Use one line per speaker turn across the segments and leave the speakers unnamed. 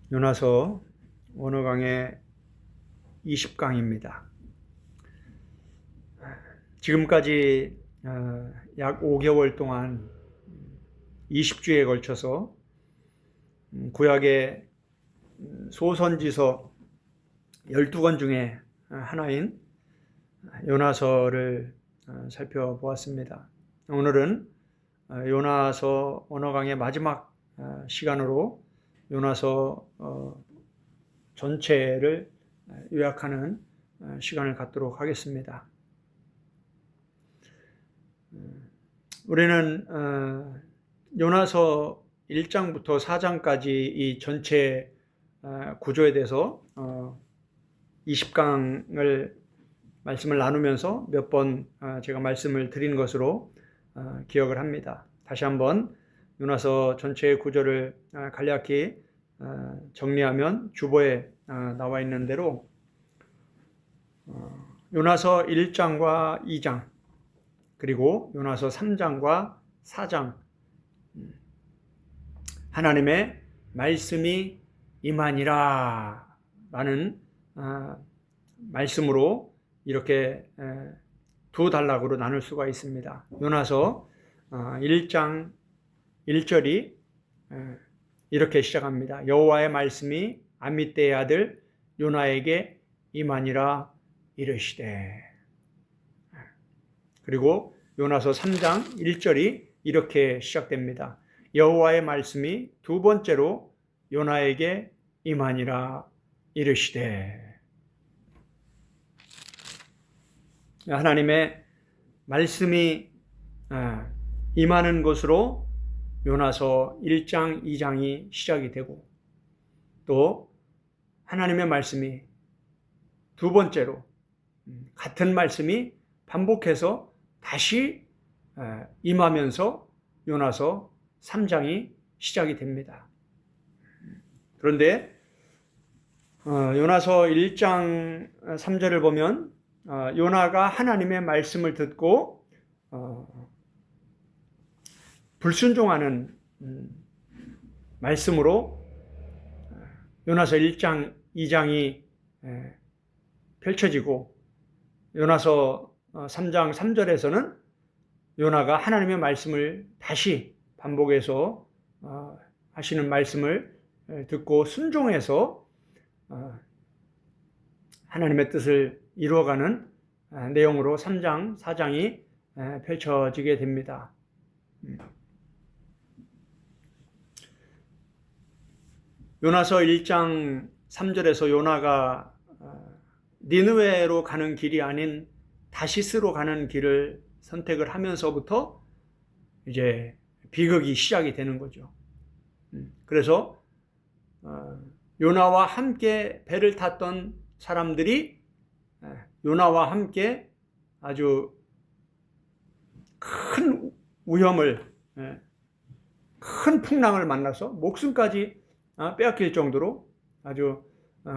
요나서 어느 강의 20강입니다. 지금까지 약 5개월 동안 20주에 걸쳐서 구약의 소선지서 12권 중에 하나인 요나서를 살펴보았습니다. 오늘은 요나서 어느 강의 마지막 시간으로 요나서 전체를 요약하는 시간을 갖도록 하겠습니다. 우리는 요나서 1장부터 4장까지 이 전체 구조에 대해서 20강을 말씀을 나누면서 몇 번 제가 말씀을 드린 것으로 기억을 합니다. 다시 한번 요나서 전체의 구조를 간략히 정리하면 주보에 나와 있는 대로 요나서 1장과 2장 그리고 요나서 3장과 4장 하나님의 말씀이 임하니라 라는 말씀으로 이렇게 두 단락으로 나눌 수가 있습니다. 요나서 1장 1절이 이렇게 시작합니다. 여호와의 말씀이 아미떼의 아들 요나에게 임하니라 이르시되. 그리고 요나서 3장 1절이 이렇게 시작됩니다. 여호와의 말씀이 두 번째로 요나에게 임하니라 이르시되. 하나님의 말씀이 임하는 것으로 요나서 1장, 2장이 시작이 되고 또 하나님의 말씀이 두 번째로 같은 말씀이 반복해서 다시 임하면서 요나서 3장이 시작이 됩니다. 그런데 요나서 1장 3절을 보면 요나가 하나님의 말씀을 듣고 불순종하는 말씀으로 요나서 1장, 2장이 펼쳐지고 요나서 3장 3절에서는 요나가 하나님의 말씀을 다시 반복해서 하시는 말씀을 듣고 순종해서 하나님의 뜻을 이루어가는 내용으로 3장, 4장이 펼쳐지게 됩니다. 요나서 1장 3절에서 요나가 니느웨로 가는 길이 아닌 다시스로 가는 길을 선택을 하면서부터 이제 비극이 시작이 되는 거죠. 그래서 요나와 함께 배를 탔던 사람들이 요나와 함께 아주 큰 위험을, 큰 풍랑을 만나서 목숨까지 빼앗길 정도로 아주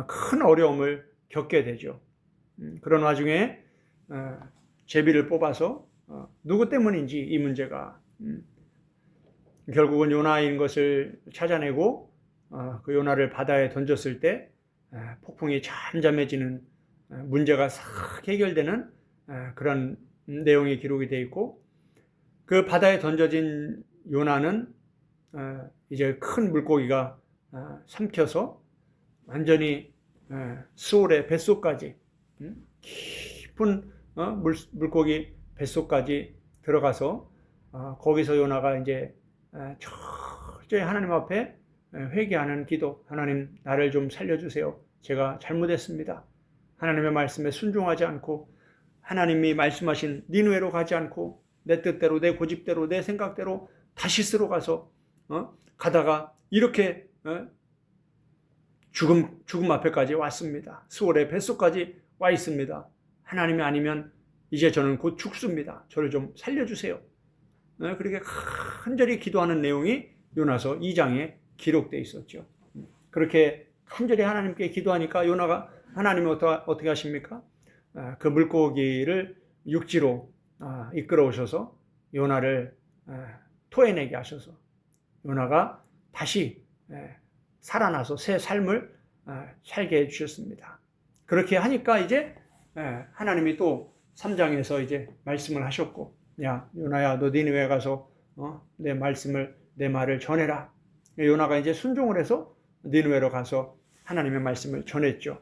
큰 어려움을 겪게 되죠. 그런 와중에 제비를 뽑아서 누구 때문인지 이 문제가 결국은 요나인 것을 찾아내고 그 요나를 바다에 던졌을 때 폭풍이 잠잠해지는 문제가 싹 해결되는 그런 내용이 기록이 되어 있고 그 바다에 던져진 요나는 이제 큰 물고기가 삼켜서 완전히 수올의 뱃속까지 깊은 물고기 뱃속까지 들어가서 거기서 요나가 이제 철저히 하나님 앞에 회개하는 기도, 하나님 나를 좀 살려주세요. 제가 잘못했습니다. 하나님의 말씀에 순종하지 않고 하나님이 말씀하신 니느웨로 가지 않고 내 뜻대로 내 고집대로 내 생각대로 다시스로 가서 가다가 이렇게 죽음 앞에까지 왔습니다. 수월의 뱃속까지 와 있습니다. 하나님이 아니면 이제 저는 곧 죽습니다. 저를 좀 살려주세요. 그렇게 간절히 기도하는 내용이 요나서 2장에 기록되어 있었죠. 그렇게 간절히 하나님께 기도하니까 요나가 하나님이 어떻게 하십니까? 그 물고기를 육지로 이끌어 오셔서 요나를 토해내게 하셔서 요나가 다시 살아나서 새 삶을 살게 해주셨습니다. 그렇게 하니까 이제 하나님이 또 3장에서 이제 말씀을 하셨고, 야 요나야 너 니느웨 가서 내 말을 전해라. 요나가 이제 순종을 해서 니느웨로 가서 하나님의 말씀을 전했죠.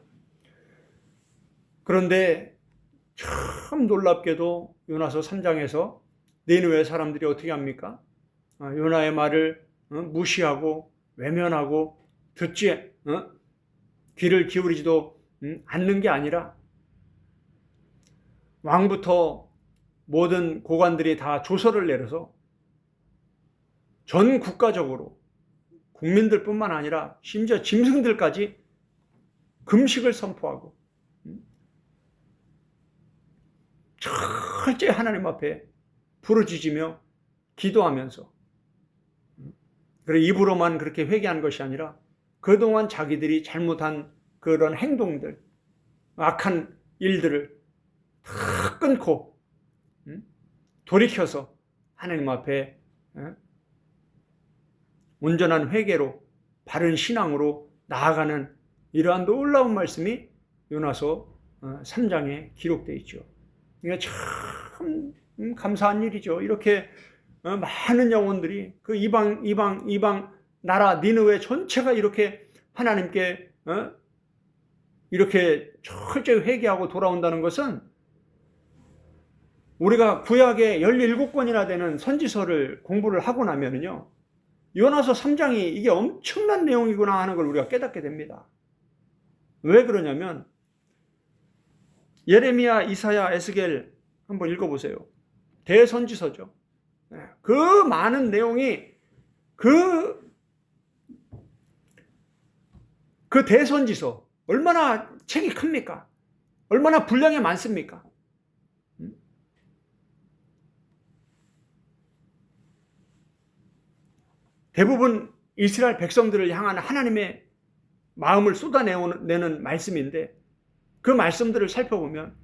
그런데 참 놀랍게도 요나서 3장에서 니느웨 사람들이 어떻게 합니까? 요나의 말을 무시하고 외면하고 듣지 귀를 기울이지도 않는 게 아니라 왕부터 모든 고관들이 다 조서를 내려서 전 국가적으로 국민들뿐만 아니라 심지어 짐승들까지 금식을 선포하고 철저히 하나님 앞에 부르짖으며 기도하면서, 그리고 입으로만 그렇게 회개한 것이 아니라 그동안 자기들이 잘못한 그런 행동들, 악한 일들을 다 끊고 돌이켜서 하나님 앞에 온전한 회개로 바른 신앙으로 나아가는 이러한 놀라운 말씀이 요나서 3장에 기록되어 있죠. 이게 참 감사한 일이죠. 이렇게 많은 영혼들이 그 이방 나라 니느웨 전체가 이렇게 하나님께 이렇게 철저히 회개하고 돌아온다는 것은, 우리가 구약에 17권이나 되는 선지서를 공부를 하고 나면은요, 요나서 3장이 이게 엄청난 내용이구나 하는 걸 우리가 깨닫게 됩니다. 왜 그러냐면 예레미야, 이사야, 에스겔 한번 읽어보세요. 대선지서죠. 그 많은 내용이 그 대선지서 얼마나 책이 큽니까? 얼마나 분량이 많습니까? 대부분 이스라엘 백성들을 향한 하나님의 마음을 쏟아내는 말씀인데, 그 말씀들을 살펴보면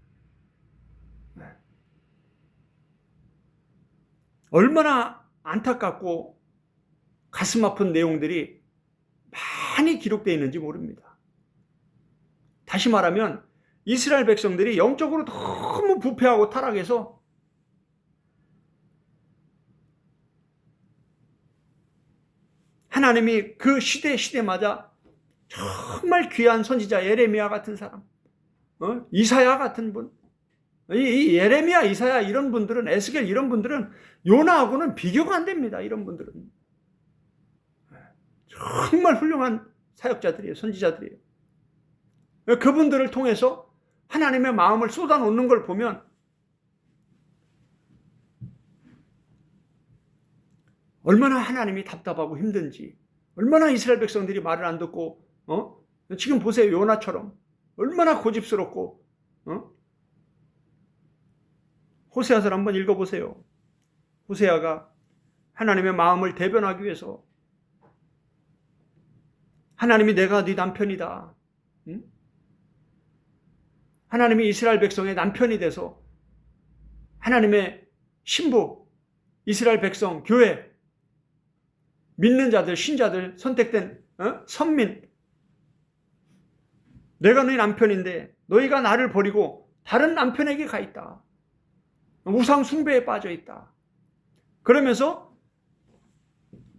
얼마나 안타깝고 가슴 아픈 내용들이 많이 기록되어 있는지 모릅니다. 다시 말하면 이스라엘 백성들이 영적으로 너무 부패하고 타락해서 하나님이 그 시대마다 정말 귀한 선지자 예레미야 같은 사람, 이사야 같은 분, 이 예레미야, 이사야 이런 분들은, 에스겔 이런 분들은 요나하고는 비교가 안 됩니다. 이런 분들은 정말 훌륭한 사역자들이에요. 선지자들이에요. 그분들을 통해서 하나님의 마음을 쏟아놓는 걸 보면 얼마나 하나님이 답답하고 힘든지, 얼마나 이스라엘 백성들이 말을 안 듣고 지금 보세요. 요나처럼 얼마나 고집스럽고 호세아서를 한번 읽어보세요. 호세아가 하나님의 마음을 대변하기 위해서, 하나님이 내가 네 남편이다, 하나님이 이스라엘 백성의 남편이 돼서 하나님의 신부, 이스라엘 백성, 교회, 믿는 자들, 신자들, 선택된 선민, 내가 너희 남편인데 너희가 나를 버리고 다른 남편에게 가 있다. 우상 숭배에 빠져 있다. 그러면서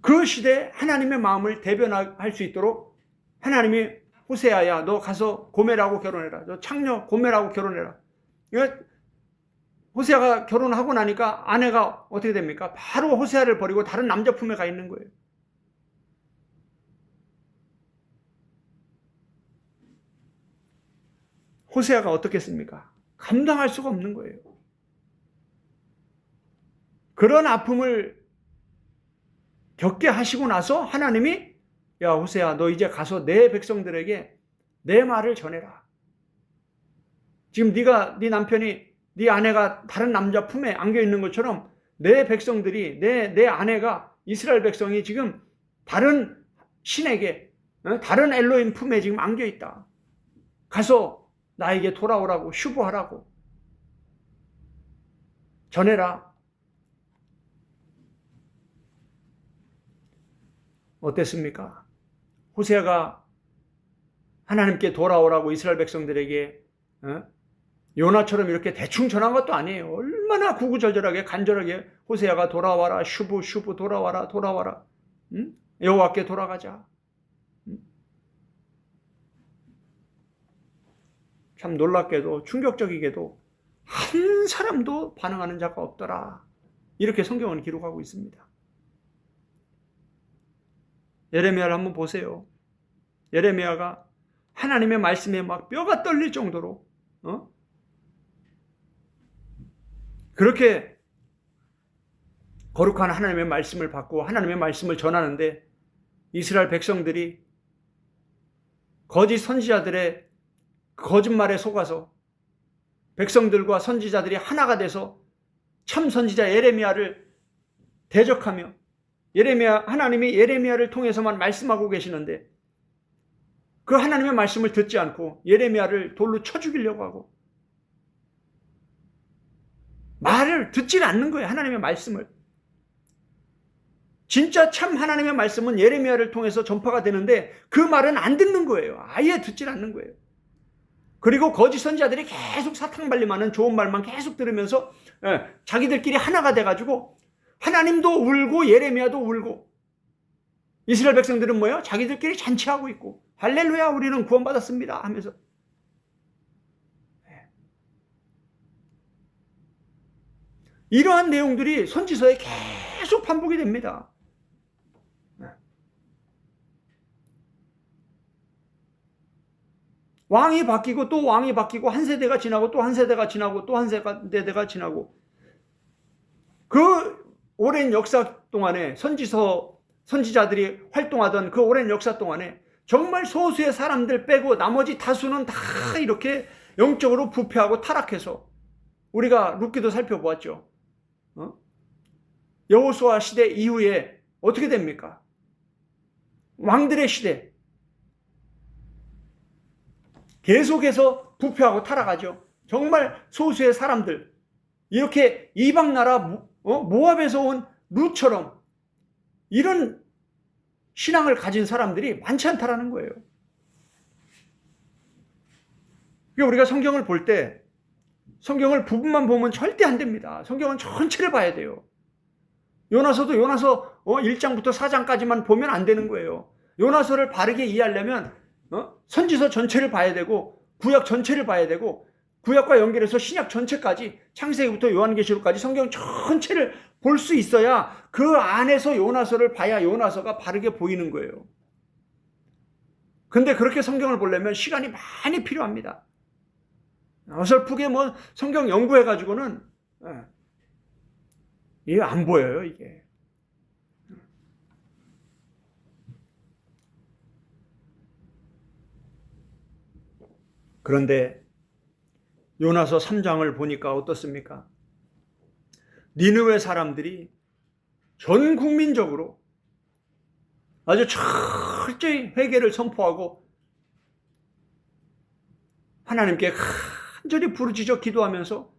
그 시대에 하나님의 마음을 대변할 수 있도록 하나님이 호세아야 너 가서 고멜하고 결혼해라. 너 창녀 고멜하고 결혼해라. 호세아가 결혼하고 나니까 아내가 어떻게 됩니까? 바로 호세아를 버리고 다른 남자 품에 가 있는 거예요. 호세아가 어떻겠습니까? 감당할 수가 없는 거예요. 그런 아픔을 겪게 하시고 나서 하나님이 야 호세아 너 이제 가서 내 백성들에게 내 말을 전해라. 지금 네 남편이 네 아내가 다른 남자 품에 안겨 있는 것처럼 내 백성들이 내 아내가 이스라엘 백성이 지금 다른 신에게 다른 엘로힘 품에 지금 안겨 있다. 가서 나에게 돌아오라고 휴보하라고 전해라. 어땠습니까? 호세아가 하나님께 돌아오라고 이스라엘 백성들에게 요나처럼 이렇게 대충 전한 것도 아니에요. 얼마나 구구절절하게 간절하게 호세아가 돌아와라, 슈브 돌아와라, 여호와께 돌아가자. 참 놀랍게도 충격적이게도 한 사람도 반응하는 자가 없더라. 이렇게 성경은 기록하고 있습니다. 예레미야를 한번 보세요. 예레미야가 하나님의 말씀에 막 뼈가 떨릴 정도로 그렇게 거룩한 하나님의 말씀을 받고 하나님의 말씀을 전하는데 이스라엘 백성들이 거짓 선지자들의 거짓말에 속아서 백성들과 선지자들이 하나가 돼서 참 선지자 예레미야를 대적하며 하나님이 예레미야를 통해서만 말씀하고 계시는데 그 하나님의 말씀을 듣지 않고 예레미야를 돌로 쳐 죽이려고 하고 말을 듣질 않는 거예요. 하나님의 말씀을. 진짜 참 하나님의 말씀은 예레미야를 통해서 전파가 되는데 그 말은 안 듣는 거예요. 아예 듣질 않는 거예요. 그리고 거짓 선지자들이 계속 사탕발림하는 좋은 말만 계속 들으면서 자기들끼리 하나가 돼가지고 하나님도 울고 예레미야도 울고 이스라엘 백성들은 뭐예요? 자기들끼리 잔치하고 있고 할렐루야 우리는 구원받았습니다 하면서 이러한 내용들이 선지서에 계속 반복이 됩니다. 왕이 바뀌고 또 왕이 바뀌고 한 세대가 지나고 또 한 세대가 지나고 또 한 세대가 지나고 그 오랜 역사 동안에 선지자들이 활동하던 그 오랜 역사 동안에 정말 소수의 사람들 빼고 나머지 다수는 다 이렇게 영적으로 부패하고 타락해서 우리가 룻기도 살펴보았죠. 여호수아 시대 이후에 어떻게 됩니까? 왕들의 시대 계속해서 부패하고 타락하죠. 정말 소수의 사람들 이렇게 이방 나라 모압에서 온 룻처럼 이런 신앙을 가진 사람들이 많지 않다라는 거예요. 그러니까 우리가 성경을 볼 때 성경을 부분만 보면 절대 안 됩니다. 성경은 전체를 봐야 돼요. 요나서도 요나서 1장부터 4장까지만 보면 안 되는 거예요. 요나서를 바르게 이해하려면 선지서 전체를 봐야 되고 구약 전체를 봐야 되고 구약과 연결해서 신약 전체까지 창세기부터 요한계시록까지 성경 전체를 볼 수 있어야 그 안에서 요나서를 봐야 요나서가 바르게 보이는 거예요. 근데 그렇게 성경을 보려면 시간이 많이 필요합니다. 어설프게 성경 연구해가지고는 이게 안 보여요, 이게. 그런데 요나서 3장을 보니까 어떻습니까? 니느웨 사람들이 전 국민적으로 아주 철저히 회개를 선포하고 하나님께 간절히 부르짖어 기도하면서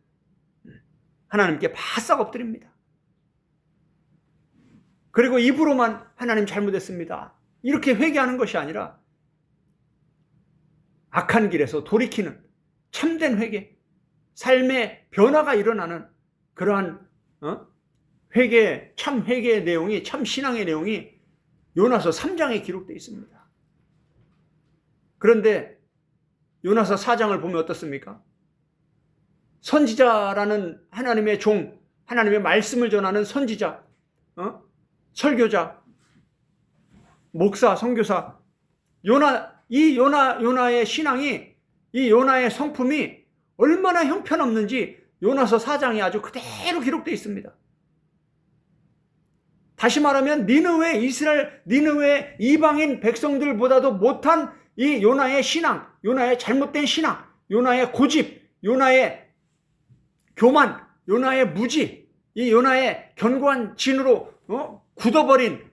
하나님께 바싹 엎드립니다. 그리고 입으로만 하나님 잘못했습니다 이렇게 회개하는 것이 아니라 악한 길에서 돌이키는 참된 회개, 삶의 변화가 일어나는 그러한 회개, 참 회개의 내용이, 참 신앙의 내용이 요나서 3장에 기록되어 있습니다. 그런데 요나서 4장을 보면 어떻습니까? 선지자라는 하나님의 종, 하나님의 말씀을 전하는 선지자, 설교자, 목사, 선교사, 요나의 신앙이, 이 요나의 성품이 얼마나 형편없는지 요나서 4장이 아주 그대로 기록되어 있습니다. 다시 말하면 니느웨 이방인 백성들보다도 못한 이 요나의 신앙, 요나의 잘못된 신앙, 요나의 고집, 요나의 교만, 요나의 무지, 이 요나의 견고한 진으로 굳어버린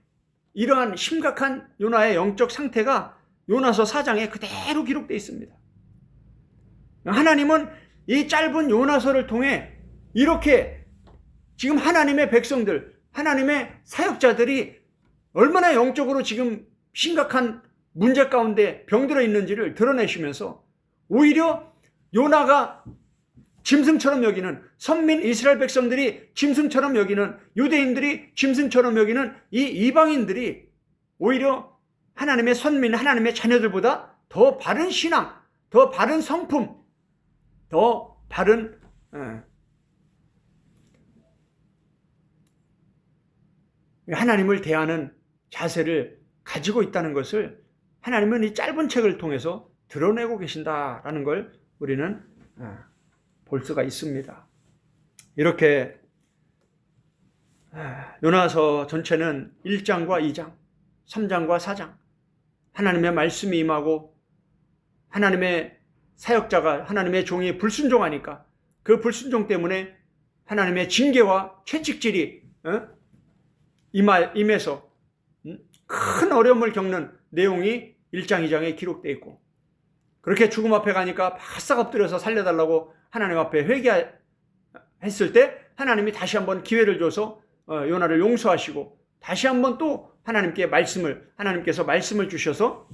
이러한 심각한 요나의 영적 상태가 요나서 4장에 그대로 기록되어 있습니다. 하나님은 이 짧은 요나서를 통해 이렇게 지금 하나님의 백성들, 하나님의 사역자들이 얼마나 영적으로 지금 심각한 문제 가운데 병들어 있는지를 드러내시면서 오히려 요나가 짐승처럼 여기는, 선민 이스라엘 백성들이 짐승처럼 여기는, 유대인들이 짐승처럼 여기는 이 이방인들이 오히려 하나님의 선민, 하나님의 자녀들보다 더 바른 신앙, 더 바른 성품, 더 바른 하나님을 대하는 자세를 가지고 있다는 것을 하나님은 이 짧은 책을 통해서 드러내고 계신다라는 걸 우리는 볼 수가 있습니다. 이렇게 요나서 전체는 1장과 2장, 3장과 4장 하나님의 말씀이 임하고 하나님의 사역자가, 하나님의 종이 불순종하니까 그 불순종 때문에 하나님의 징계와 채찍질이 임해서 큰 어려움을 겪는 내용이 1장, 2장에 기록되어 있고, 그렇게 죽음 앞에 가니까 바싹 엎드려서 살려달라고 하나님 앞에 회개했을 때 하나님이 다시 한번 기회를 줘서 요나를 용서하시고 다시 한번 또 하나님께서 말씀을 주셔서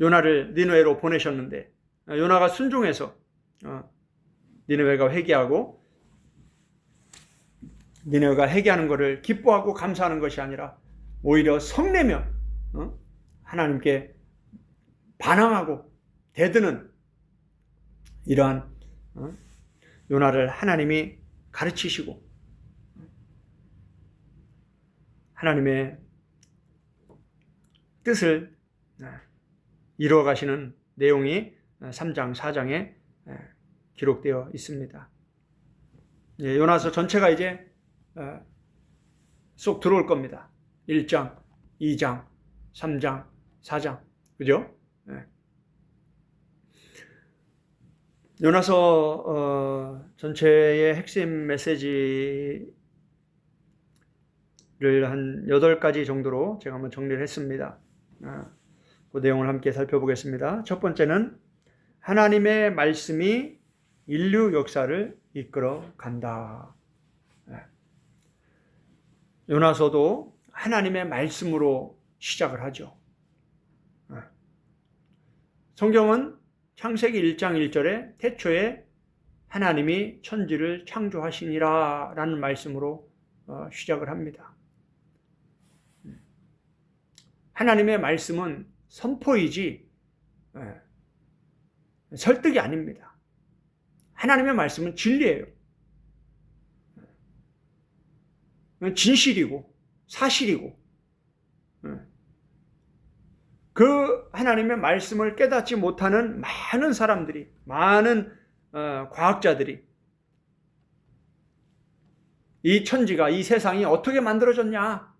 요나를 니느웨로 보내셨는데, 요나가 순종해서 니느웨가 회개하고, 니느웨가 회개하는 것을 기뻐하고 감사하는 것이 아니라 오히려 성내며 하나님께 반항하고 대드는 이러한 요나를 하나님이 가르치시고 하나님의 뜻을 이루어 가시는 내용이 3장, 4장에 기록되어 있습니다. 요나서 전체가 이제 쏙 들어올 겁니다. 1장, 2장, 3장, 4장. 그죠? 요나서 전체의 핵심 메시지를 한 8가지 정도로 제가 한번 정리를 했습니다. 그 내용을 함께 살펴보겠습니다. 첫 번째는 하나님의 말씀이 인류 역사를 이끌어 간다. 요나서도 하나님의 말씀으로 시작을 하죠. 성경은 창세기 1장 1절에 태초에 하나님이 천지를 창조하시니라 라는 말씀으로 시작을 합니다. 하나님의 말씀은 선포이지 설득이 아닙니다. 하나님의 말씀은 진리예요. 진실이고 사실이고, 그 하나님의 말씀을 깨닫지 못하는 많은 사람들이, 많은 과학자들이 이 천지가, 이 세상이 어떻게 만들어졌냐,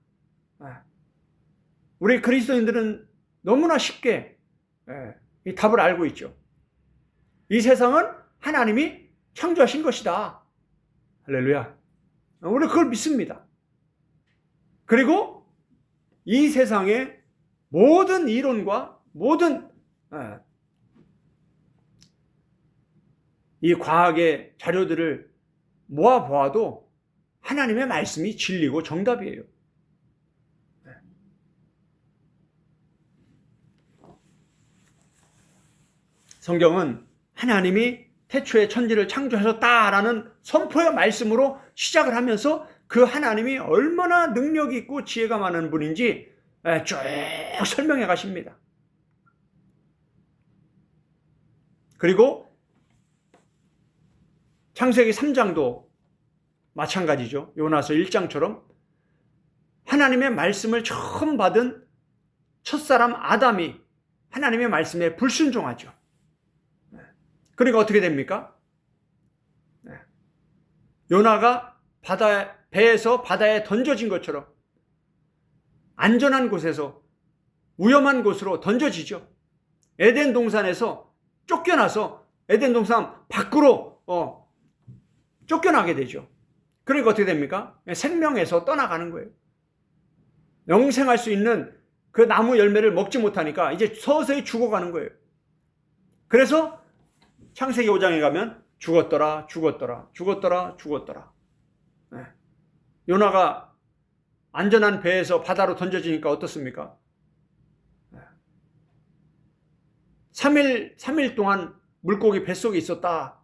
우리 그리스도인들은 너무나 쉽게 이 답을 알고 있죠. 이 세상은 하나님이 창조하신 것이다. 할렐루야. 우리 그걸 믿습니다. 그리고 이 세상의 모든 이론과 모든 이 과학의 자료들을 모아보아도 하나님의 말씀이 진리고 정답이에요. 성경은 하나님이 태초에 천지를 창조하셨다라는 선포의 말씀으로 시작을 하면서 그 하나님이 얼마나 능력이 있고 지혜가 많은 분인지 쭉 설명해 가십니다. 그리고 창세기 3장도 마찬가지죠. 요나서 1장처럼 하나님의 말씀을 처음 받은 첫사람 아담이 하나님의 말씀에 불순종하죠. 그러니까 어떻게 됩니까? 요나가 배에서 바다에 던져진 것처럼 안전한 곳에서 위험한 곳으로 던져지죠. 에덴 동산에서 쫓겨나서 에덴 동산 밖으로 쫓겨나게 되죠. 그러니까 어떻게 됩니까? 생명에서 떠나가는 거예요. 영생할 수 있는 그 나무 열매를 먹지 못하니까 이제 서서히 죽어가는 거예요. 그래서 창세기 5장에 가면 죽었더라. 요나가 안전한 배에서 바다로 던져지니까 어떻습니까? 3일 동안 물고기 뱃속에 있었다.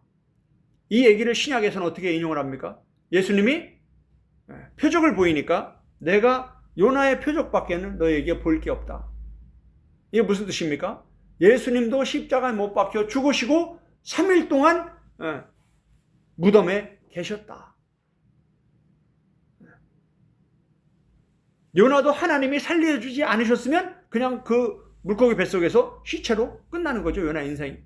이 얘기를 신약에서는 어떻게 인용을 합니까? 예수님이 표적을 보이니까 내가 요나의 표적밖에는 너에게 볼 게 없다. 이게 무슨 뜻입니까? 예수님도 십자가에 못 박혀 죽으시고 3일 동안 무덤에 계셨다. 요나도 하나님이 살려주지 않으셨으면 그냥 그 물고기 뱃속에서 시체로 끝나는 거죠. 요나 인생이.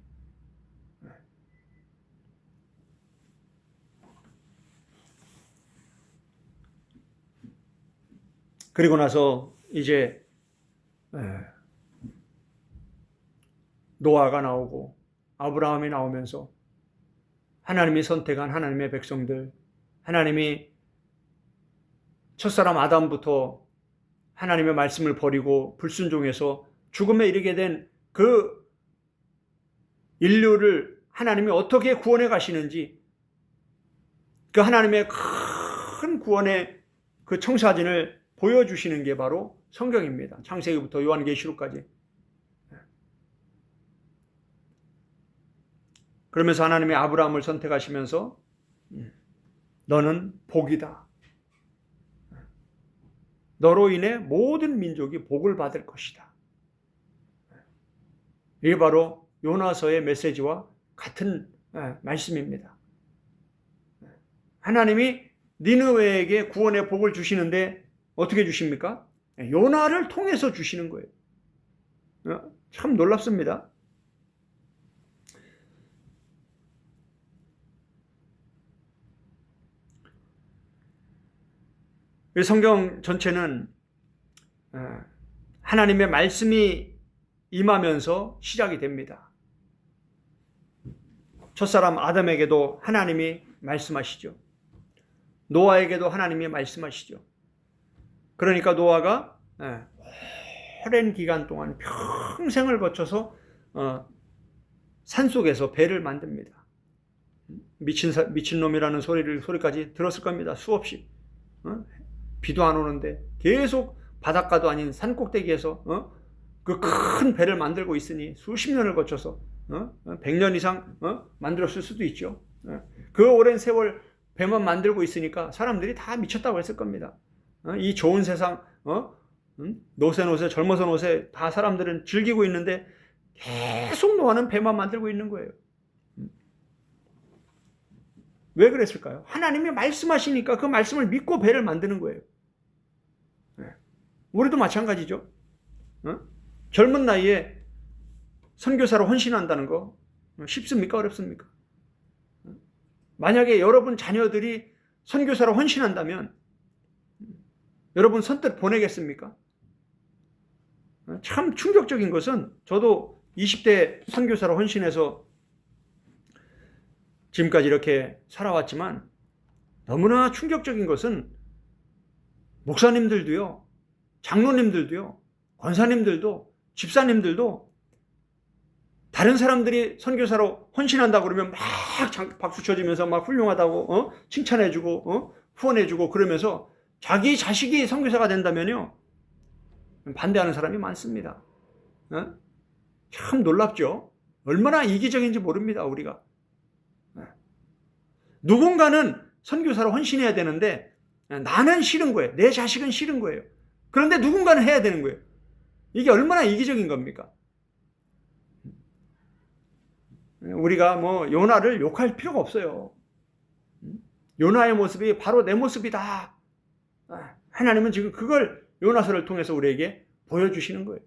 그리고 나서 이제 노아가 나오고 아브라함이 나오면서 하나님이 선택한 하나님의 백성들, 하나님이 첫사람 아담부터 하나님의 말씀을 버리고 불순종해서 죽음에 이르게 된 그 인류를 하나님이 어떻게 구원해 가시는지, 그 하나님의 큰 구원의 그 청사진을 보여주시는 게 바로 성경입니다. 창세기부터 요한계시록까지. 그러면서 하나님이 아브라함을 선택하시면서 너는 복이다. 너로 인해 모든 민족이 복을 받을 것이다. 이게 바로 요나서의 메시지와 같은 말씀입니다. 하나님이 니느웨에게 구원의 복을 주시는데 어떻게 주십니까? 요나를 통해서 주시는 거예요. 참 놀랍습니다. 성경 전체는 하나님의 말씀이 임하면서 시작이 됩니다. 첫사람 아담에게도 하나님이 말씀하시죠. 노아에게도 하나님이 말씀하시죠. 그러니까 노아가 오랜 기간 동안 평생을 거쳐서 산속에서 배를 만듭니다. 미친놈이라는 소리까지 들었을 겁니다. 수없이. 비도 안 오는데 계속 바닷가도 아닌 산 꼭대기에서 그 큰 배를 만들고 있으니 수십 년을 거쳐서 100년 이상 만들었을 수도 있죠. 그 오랜 세월 배만 만들고 있으니까 사람들이 다 미쳤다고 했을 겁니다. 이 좋은 세상 노세 젊어서 노세 다 사람들은 즐기고 있는데 계속 노아는 배만 만들고 있는 거예요. 왜 그랬을까요? 하나님이 말씀하시니까 그 말씀을 믿고 배를 만드는 거예요. 우리도 마찬가지죠. 젊은 나이에 선교사로 헌신한다는 거 쉽습니까? 어렵습니까? 만약에 여러분 자녀들이 선교사로 헌신한다면 여러분 선뜻 보내겠습니까? 참 충격적인 것은 저도 20대 선교사로 헌신해서 지금까지 이렇게 살아왔지만 너무나 충격적인 것은 목사님들도요, 장로님들도요, 권사님들도, 집사님들도 다른 사람들이 선교사로 헌신한다고 그러면 막 박수 쳐주면서 막 훌륭하다고 칭찬해주고 후원해주고 그러면서 자기 자식이 선교사가 된다면요 반대하는 사람이 많습니다. 참 놀랍죠. 얼마나 이기적인지 모릅니다. 우리가 누군가는 선교사로 헌신해야 되는데 나는 싫은 거예요. 내 자식은 싫은 거예요. 그런데 누군가는 해야 되는 거예요. 이게 얼마나 이기적인 겁니까? 우리가 뭐 요나를 욕할 필요가 없어요. 요나의 모습이 바로 내 모습이다. 하나님은 지금 그걸 요나서를 통해서 우리에게 보여주시는 거예요.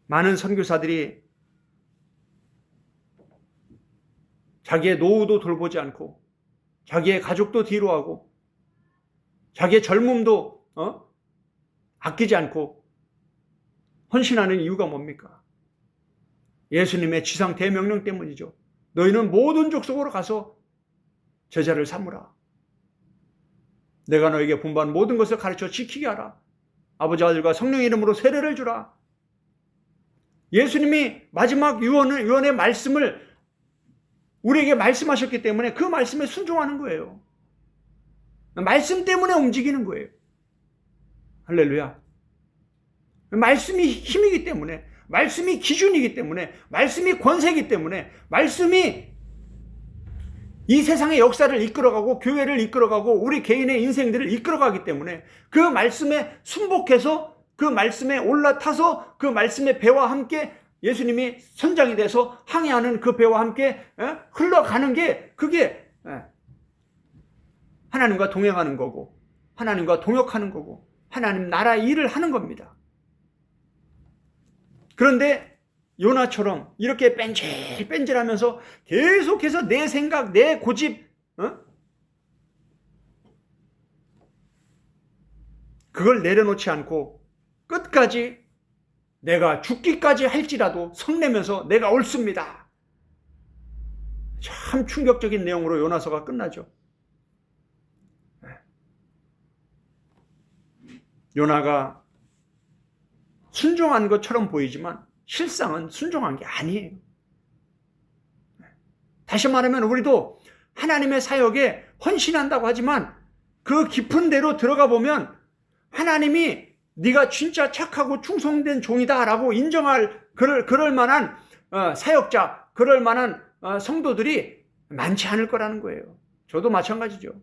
많은 선교사들이 자기의 노후도 돌보지 않고 자기의 가족도 뒤로 하고 자기의 젊음도 아끼지 않고 헌신하는 이유가 뭡니까? 예수님의 지상 대명령 때문이죠. 너희는 모든 족속으로 가서 제자를 삼으라. 내가 너에게 분부한 모든 것을 가르쳐 지키게 하라. 아버지 아들과 성령의 이름으로 세례를 주라. 예수님이 마지막 유언의 말씀을 우리에게 말씀하셨기 때문에 그 말씀에 순종하는 거예요. 말씀 때문에 움직이는 거예요. 할렐루야. 말씀이 힘이기 때문에, 말씀이 기준이기 때문에, 말씀이 권세이기 때문에, 말씀이 이 세상의 역사를 이끌어가고 교회를 이끌어가고 우리 개인의 인생들을 이끌어가기 때문에 그 말씀에 순복해서 그 말씀에 올라타서 그 말씀의 배와 함께 예수님이 선장이 돼서 항해하는 그 배와 함께 흘러가는 게 그게 하나님과 동행하는 거고 하나님과 동역하는 거고 하나님 나라의 일을 하는 겁니다. 그런데 요나처럼 이렇게 뺀질뺀질하면서 계속해서 내 생각, 내 고집, 그걸 내려놓지 않고 끝까지 내가 죽기까지 할지라도 성내면서 내가 옳습니다. 참 충격적인 내용으로 요나서가 끝나죠. 요나가 순종한 것처럼 보이지만 실상은 순종한 게 아니에요. 다시 말하면 우리도 하나님의 사역에 헌신한다고 하지만 그 깊은 데로 들어가 보면 하나님이 네가 진짜 착하고 충성된 종이다 라고 인정할 그럴 만한 사역자, 그럴 만한 성도들이 많지 않을 거라는 거예요. 저도 마찬가지죠.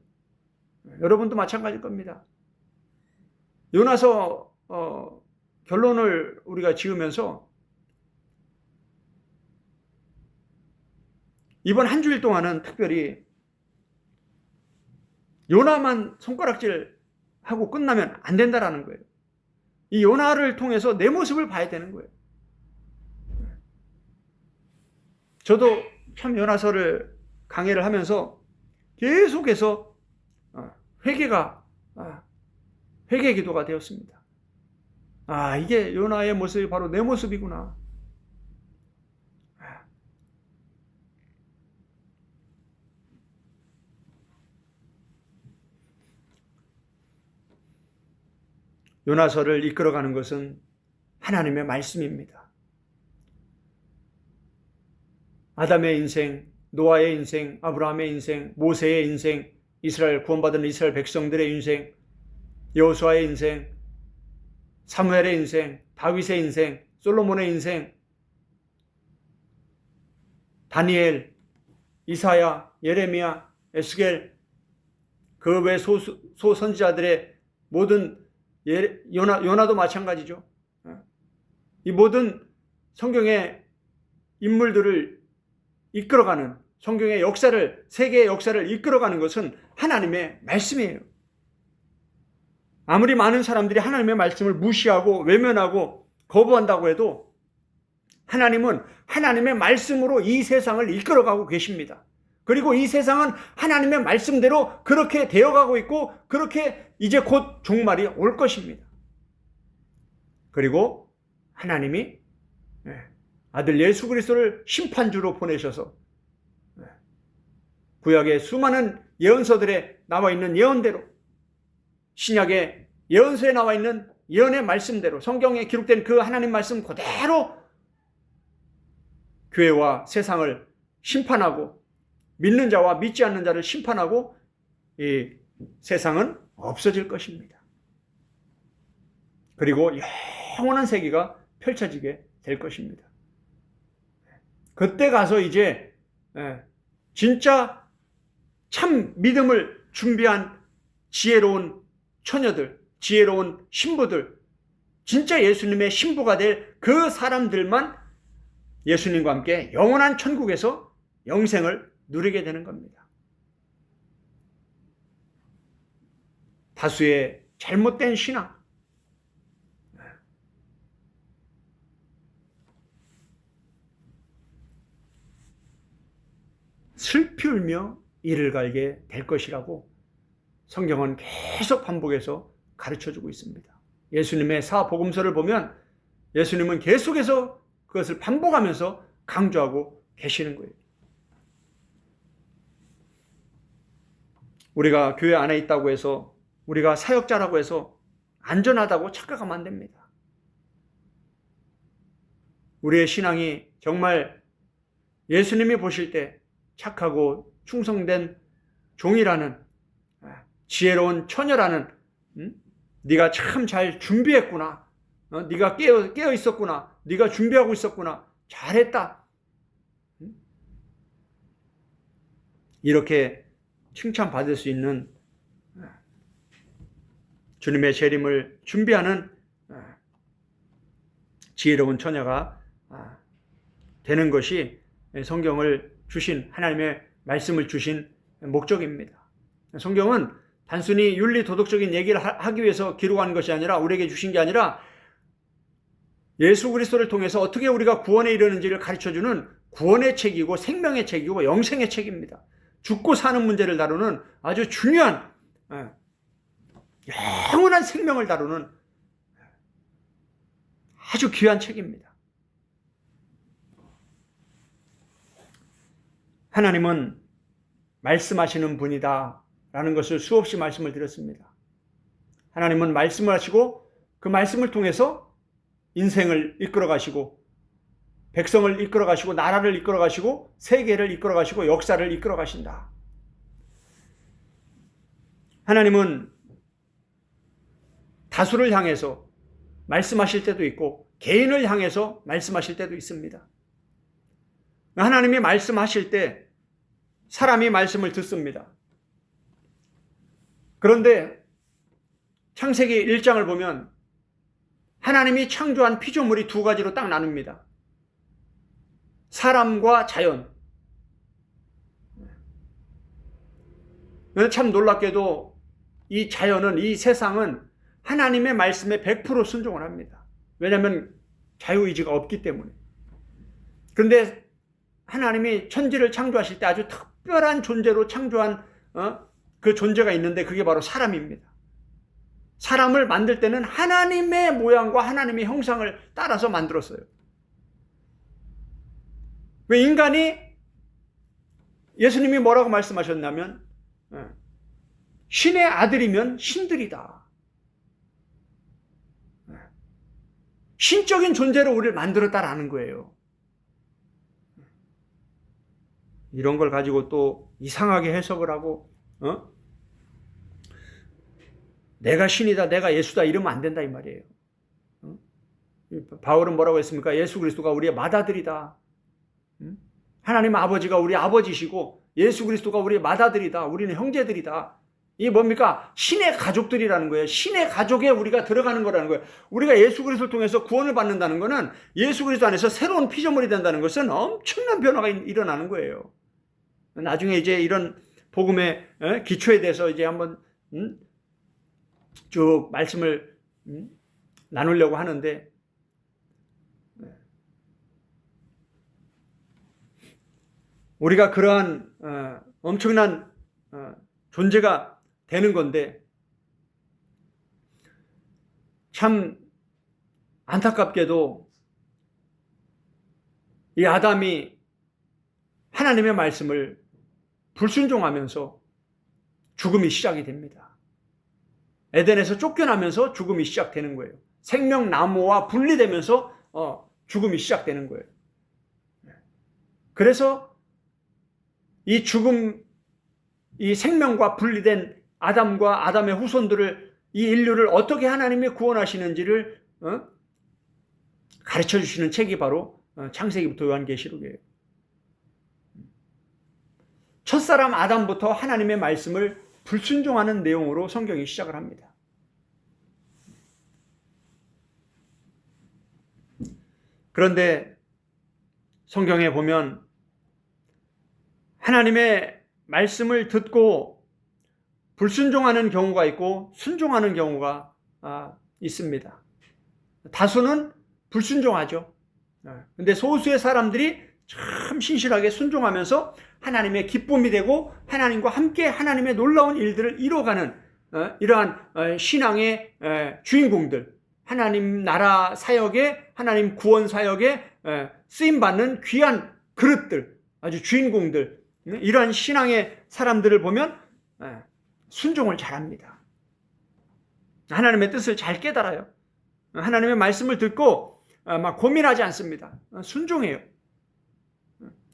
여러분도 마찬가지일 겁니다. 요나서 결론을 우리가 지으면서 이번 한 주일 동안은 특별히 요나만 손가락질하고 끝나면 안 된다라는 거예요. 이 요나를 통해서 내 모습을 봐야 되는 거예요. 저도 참 요나서를 강의를 하면서 계속해서 회개 기도가 되었습니다. 이게 요나의 모습이 바로 내 모습이구나. 요나서를 이끌어가는 것은 하나님의 말씀입니다. 아담의 인생, 노아의 인생, 아브라함의 인생, 모세의 인생, 이스라엘 구원받은 이스라엘 백성들의 인생, 여호수아의 인생, 사무엘의 인생, 다윗의 인생, 솔로몬의 인생, 다니엘, 이사야, 예레미야, 에스겔, 그 외 소선지자들의 모든 요나도 마찬가지죠. 이 모든 성경의 인물들을 이끌어가는 성경의 역사를, 세계의 역사를 이끌어가는 것은 하나님의 말씀이에요. 아무리 많은 사람들이 하나님의 말씀을 무시하고 외면하고 거부한다고 해도 하나님은 하나님의 말씀으로 이 세상을 이끌어가고 계십니다. 그리고 이 세상은 하나님의 말씀대로 그렇게 되어가고 있고 그렇게 이제 곧 종말이 올 것입니다. 그리고 하나님이 아들 예수 그리스도를 심판주로 보내셔서 구약의 수많은 예언서들에 나와 있는 예언대로 신약의 예언서에 나와 있는 예언의 말씀대로 성경에 기록된 그 하나님 말씀 그대로 교회와 세상을 심판하고 믿는 자와 믿지 않는 자를 심판하고 이 세상은 없어질 것입니다. 그리고 영원한 세계가 펼쳐지게 될 것입니다. 그때 가서 이제 진짜 참 믿음을 준비한 지혜로운 처녀들, 지혜로운 신부들, 진짜 예수님의 신부가 될 그 사람들만 예수님과 함께 영원한 천국에서 영생을 누리게 되는 겁니다. 다수의 잘못된 신앙, 슬피 울며 이를 갈게 될 것이라고 성경은 계속 반복해서 가르쳐주고 있습니다. 예수님의 사복음서를 보면 예수님은 계속해서 그것을 반복하면서 강조하고 계시는 거예요. 우리가 교회 안에 있다고 해서 우리가 사역자라고 해서 안전하다고 착각하면 안 됩니다. 우리의 신앙이 정말 예수님이 보실 때 착하고 충성된 종이라는 지혜로운 처녀라는 네가 참 잘 준비했구나. 네가 깨어 있었구나. 네가 준비하고 있었구나. 잘했다. 이렇게 칭찬받을 수 있는 주님의 재림을 준비하는 지혜로운 처녀가 되는 것이 성경을 주신, 하나님의 말씀을 주신 목적입니다. 성경은 단순히 윤리 도덕적인 얘기를 하기 위해서 기록한 것이 아니라, 우리에게 주신 게 아니라 예수 그리스도를 통해서 어떻게 우리가 구원에 이르는지를 가르쳐주는 구원의 책이고 생명의 책이고 영생의 책입니다. 죽고 사는 문제를 다루는 아주 중요한, 영원한 생명을 다루는 아주 귀한 책입니다. 하나님은 말씀하시는 분이다 라는 것을 수없이 말씀을 드렸습니다. 하나님은 말씀을 하시고 그 말씀을 통해서 인생을 이끌어 가시고 백성을 이끌어 가시고 나라를 이끌어 가시고 세계를 이끌어 가시고 역사를 이끌어 가신다. 하나님은 다수를 향해서 말씀하실 때도 있고 개인을 향해서 말씀하실 때도 있습니다. 하나님이 말씀하실 때 사람이 말씀을 듣습니다. 그런데 창세기 1장을 보면 하나님이 창조한 피조물이 두 가지로 딱 나눕니다. 사람과 자연. 참 놀랍게도 이 자연은, 이 세상은 하나님의 말씀에 100% 순종을 합니다. 왜냐하면 자유의지가 없기 때문에. 그런데 하나님이 천지를 창조하실 때 아주 특별한 존재로 창조한 그 존재가 있는데 그게 바로 사람입니다. 사람을 만들 때는 하나님의 모양과 하나님의 형상을 따라서 만들었어요. 왜 인간이, 예수님이 뭐라고 말씀하셨냐면 신의 아들이면 신들이다. 신적인 존재로 우리를 만들었다라는 거예요. 이런 걸 가지고 또 이상하게 해석을 하고 내가 신이다, 내가 예수다 이러면 안 된다 이 말이에요. 바울은 뭐라고 했습니까? 예수 그리스도가 우리의 맏아들이다. 하나님 아버지가 우리 아버지시고 예수 그리스도가 우리의 맏아들이다. 우리는 형제들이다. 이게 뭡니까? 신의 가족들이라는 거예요. 신의 가족에 우리가 들어가는 거라는 거예요. 우리가 예수 그리스도를 통해서 구원을 받는다는 것은 예수 그리스도 안에서 새로운 피조물이 된다는 것은 엄청난 변화가 일어나는 거예요. 나중에 이제 이런 복음의 기초에 대해서 이제 한번 쭉 말씀을 나누려고 하는데, 우리가 그러한 엄청난 존재가 되는 건데, 참 안타깝게도 이 아담이 하나님의 말씀을 불순종하면서 죽음이 시작이 됩니다. 에덴에서 쫓겨나면서 죽음이 시작되는 거예요. 생명나무와 분리되면서 죽음이 시작되는 거예요. 그래서 이 죽음, 이 생명과 분리된 아담과 아담의 후손들을, 이 인류를 어떻게 하나님이 구원하시는지를 가르쳐 주시는 책이 바로 창세기부터 요한계시록이에요. 첫사람 아담부터 하나님의 말씀을 불순종하는 내용으로 성경이 시작을 합니다. 그런데 성경에 보면 하나님의 말씀을 듣고 불순종하는 경우가 있고 순종하는 경우가 있습니다. 다수는 불순종하죠. 그런데 소수의 사람들이 참 신실하게 순종하면서 하나님의 기쁨이 되고 하나님과 함께 하나님의 놀라운 일들을 이뤄가는 이러한 신앙의 주인공들, 하나님 나라 사역에, 하나님 구원 사역에 쓰임받는 귀한 그릇들, 아주 주인공들, 이러한 신앙의 사람들을 보면 순종을 잘합니다. 하나님의 뜻을 잘 깨달아요. 하나님의 말씀을 듣고 막 고민하지 않습니다. 순종해요.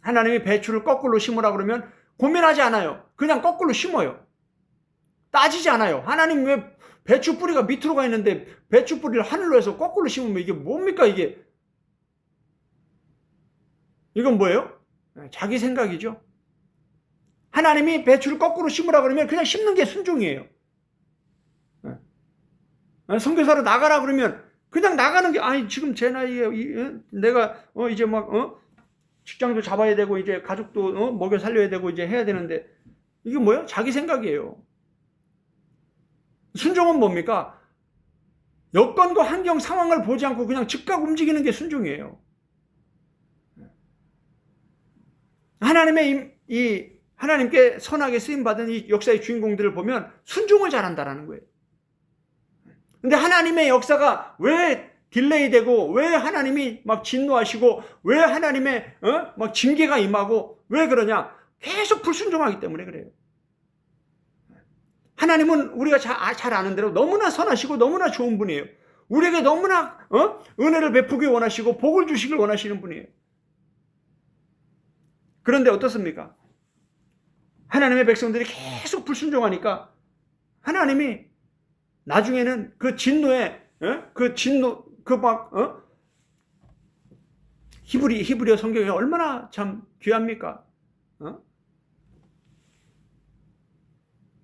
하나님이 배추를 거꾸로 심으라 그러면 고민하지 않아요. 그냥 거꾸로 심어요. 따지지 않아요. 하나님 왜 배추 뿌리가 밑으로 가 있는데 배추 뿌리를 하늘로 해서 거꾸로 심으면 이게 뭡니까 이게? 이건 뭐예요? 자기 생각이죠. 하나님이 배추를 거꾸로 심으라 그러면 그냥 심는 게 순종이에요. 선교사로 나가라 그러면 그냥 나가는 게, 아니 지금 제 나이에 내가 이제 막 직장도 잡아야 되고 이제 가족도 먹여 살려야 되고 이제 해야 되는데, 이게 뭐예요? 자기 생각이에요. 순종은 뭡니까? 여건과 환경 상황을 보지 않고 그냥 즉각 움직이는 게 순종이에요. 하나님께 선하게 쓰임 받은 이 역사의 주인공들을 보면 순종을 잘한다라는 거예요. 근데 하나님의 역사가 왜 딜레이 되고, 왜 하나님이 막 진노하시고, 왜 하나님의 막 징계가 임하고, 왜 그러냐? 계속 불순종하기 때문에 그래요. 하나님은 우리가 잘 아는 대로 너무나 선하시고 너무나 좋은 분이에요. 우리에게 너무나 은혜를 베푸길 원하시고 복을 주시길 원하시는 분이에요. 그런데 어떻습니까? 하나님의 백성들이 계속 불순종하니까 하나님이 나중에는 그 진노에 히브리어 성경이 얼마나 참 귀합니까?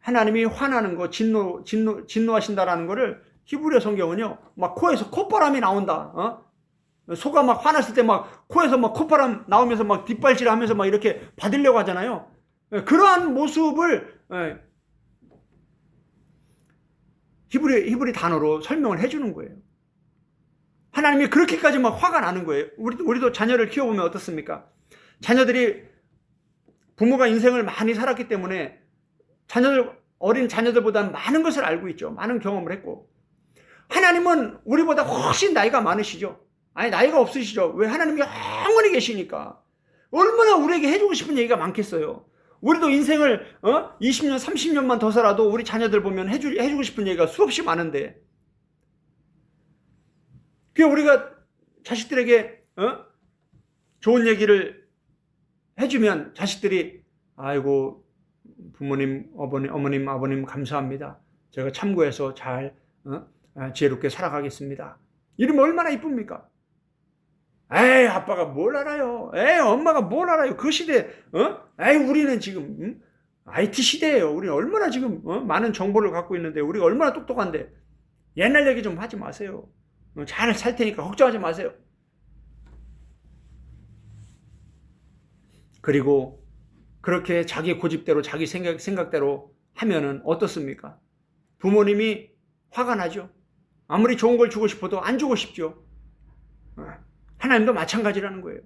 하나님이 화나는 거, 진노하신다라는 거를 히브리어 성경은요, 막 코에서 콧바람이 나온다. 소가 막 화났을 때 막 코에서 막 콧바람 나오면서 막 뒷발질 하면서 막 이렇게 받으려고 하잖아요. 그러한 모습을 히브리 단어로 설명을 해주는 거예요. 하나님이 그렇게까지 막 화가 나는 거예요. 우리도 자녀를 키워보면 어떻습니까? 자녀들이 부모가 인생을 많이 살았기 때문에 어린 자녀들보다는 많은 것을 알고 있죠. 많은 경험을 했고. 하나님은 우리보다 훨씬 나이가 많으시죠. 아니, 나이가 없으시죠. 왜? 하나님이 영원히 계시니까. 얼마나 우리에게 해주고 싶은 얘기가 많겠어요. 우리도 인생을 20년, 30년만 더 살아도 우리 자녀들 보면 해주고 싶은 얘기가 수없이 많은데, 그게 우리가 자식들에게 좋은 얘기를 해주면 자식들이, 아이고 부모님, 어머님, 아버님 감사합니다. 제가 참고해서 잘 지혜롭게 살아가겠습니다. 이러면 얼마나 이쁩니까? 에이, 아빠가 뭘 알아요? 에이, 엄마가 뭘 알아요? 그 시대, 에이, 우리는 지금 IT 시대예요. 우리는 얼마나 지금 많은 정보를 갖고 있는데, 우리가 얼마나 똑똑한데. 옛날 얘기 좀 하지 마세요. 잘 살 테니까 걱정하지 마세요. 그리고 그렇게 자기 고집대로, 자기 생각대로 하면은 어떻습니까? 부모님이 화가 나죠. 아무리 좋은 걸 주고 싶어도 안 주고 싶죠. 하나님도 마찬가지라는 거예요.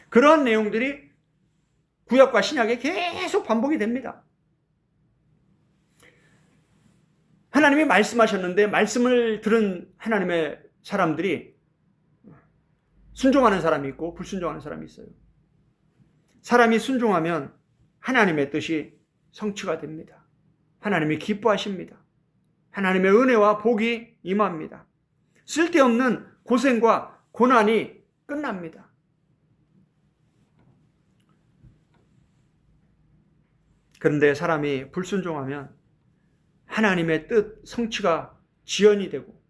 그러한 내용들이 구약과 신약에 계속 반복이 됩니다. 하나님이 말씀하셨는데 말씀을 들은 하나님의 사람들이 순종하는 사람이 있고 불순종하는 사람이 있어요. 사람이 순종하면 하나님의 뜻이 성취가 됩니다. 하나님이 기뻐하십니다. 하나님의 은혜와 복이 임합니다. 쓸데없는 고생과 고난이 끝납니다. 그런데 사람이 불순종하면 하나님의 뜻 성취가 지연이 되고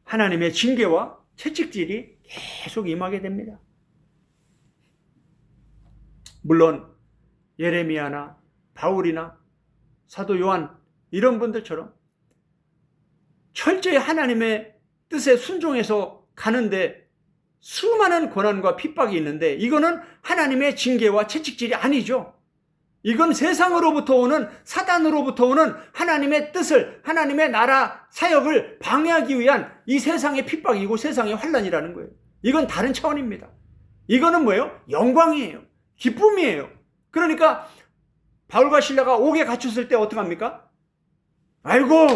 하나님의 징계와 채찍질이 계속 임하게 됩니다. 물론 예레미야나 바울이나 사도 요한 이런 분들처럼 철저히 하나님의 뜻에 순종해서 가는데 수많은 고난과 핍박이 있는데, 이거는 하나님의 징계와 채찍질이 아니죠. 이건 세상으로부터 오는, 사단으로부터 오는 하나님의 뜻을, 하나님의 나라 사역을 방해하기 위한 이 세상의 핍박이고 세상의 환난이라는 거예요. 이건 다른 차원입니다. 이거는 뭐예요? 영광이에요. 기쁨이에요. 그러니까 바울과 실라가 옥에 갇혔을 때 어떡합니까? 아이고,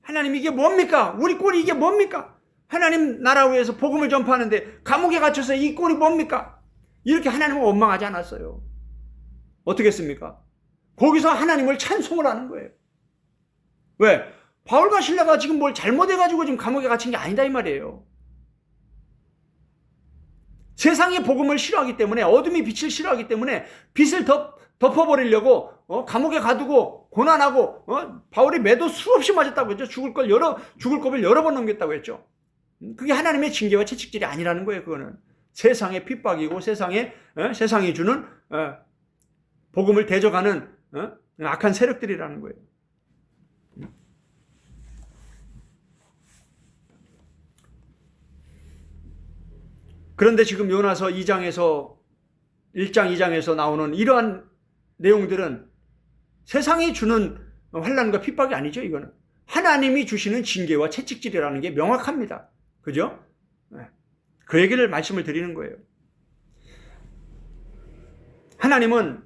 하나님 이게 뭡니까? 우리 꼴이 이게 뭡니까? 하나님 나라 위해서 복음을 전파하는데 감옥에 갇혀서 이 꼴이 뭡니까? 이렇게 하나님을 원망하지 않았어요. 어떻게 했습니까? 거기서 하나님을 찬송을 하는 거예요. 왜? 바울과 실라가 지금 뭘 잘못해가지고 지금 감옥에 갇힌 게 아니다 이 말이에요. 세상의 복음을 싫어하기 때문에, 어둠이 빛을 싫어하기 때문에 빛을 덮어버리려고 감옥에 가두고 고난하고 바울이 매도 수없이 맞았다고 했죠. 죽을 겁을 여러 번 넘겼다고 했죠. 그게 하나님의 징계와 채찍질이 아니라는 거예요. 그거는 세상의 핍박이고 세상이 주는 복음을 대적하는 악한 세력들이라는 거예요. 그런데 지금 요나서 1장 2장에서 나오는 이러한 내용들은 세상이 주는 환난과 핍박이 아니죠. 이거는 하나님이 주시는 징계와 채찍질이라는 게 명확합니다. 그죠? 그 얘기를 말씀을 드리는 거예요. 하나님은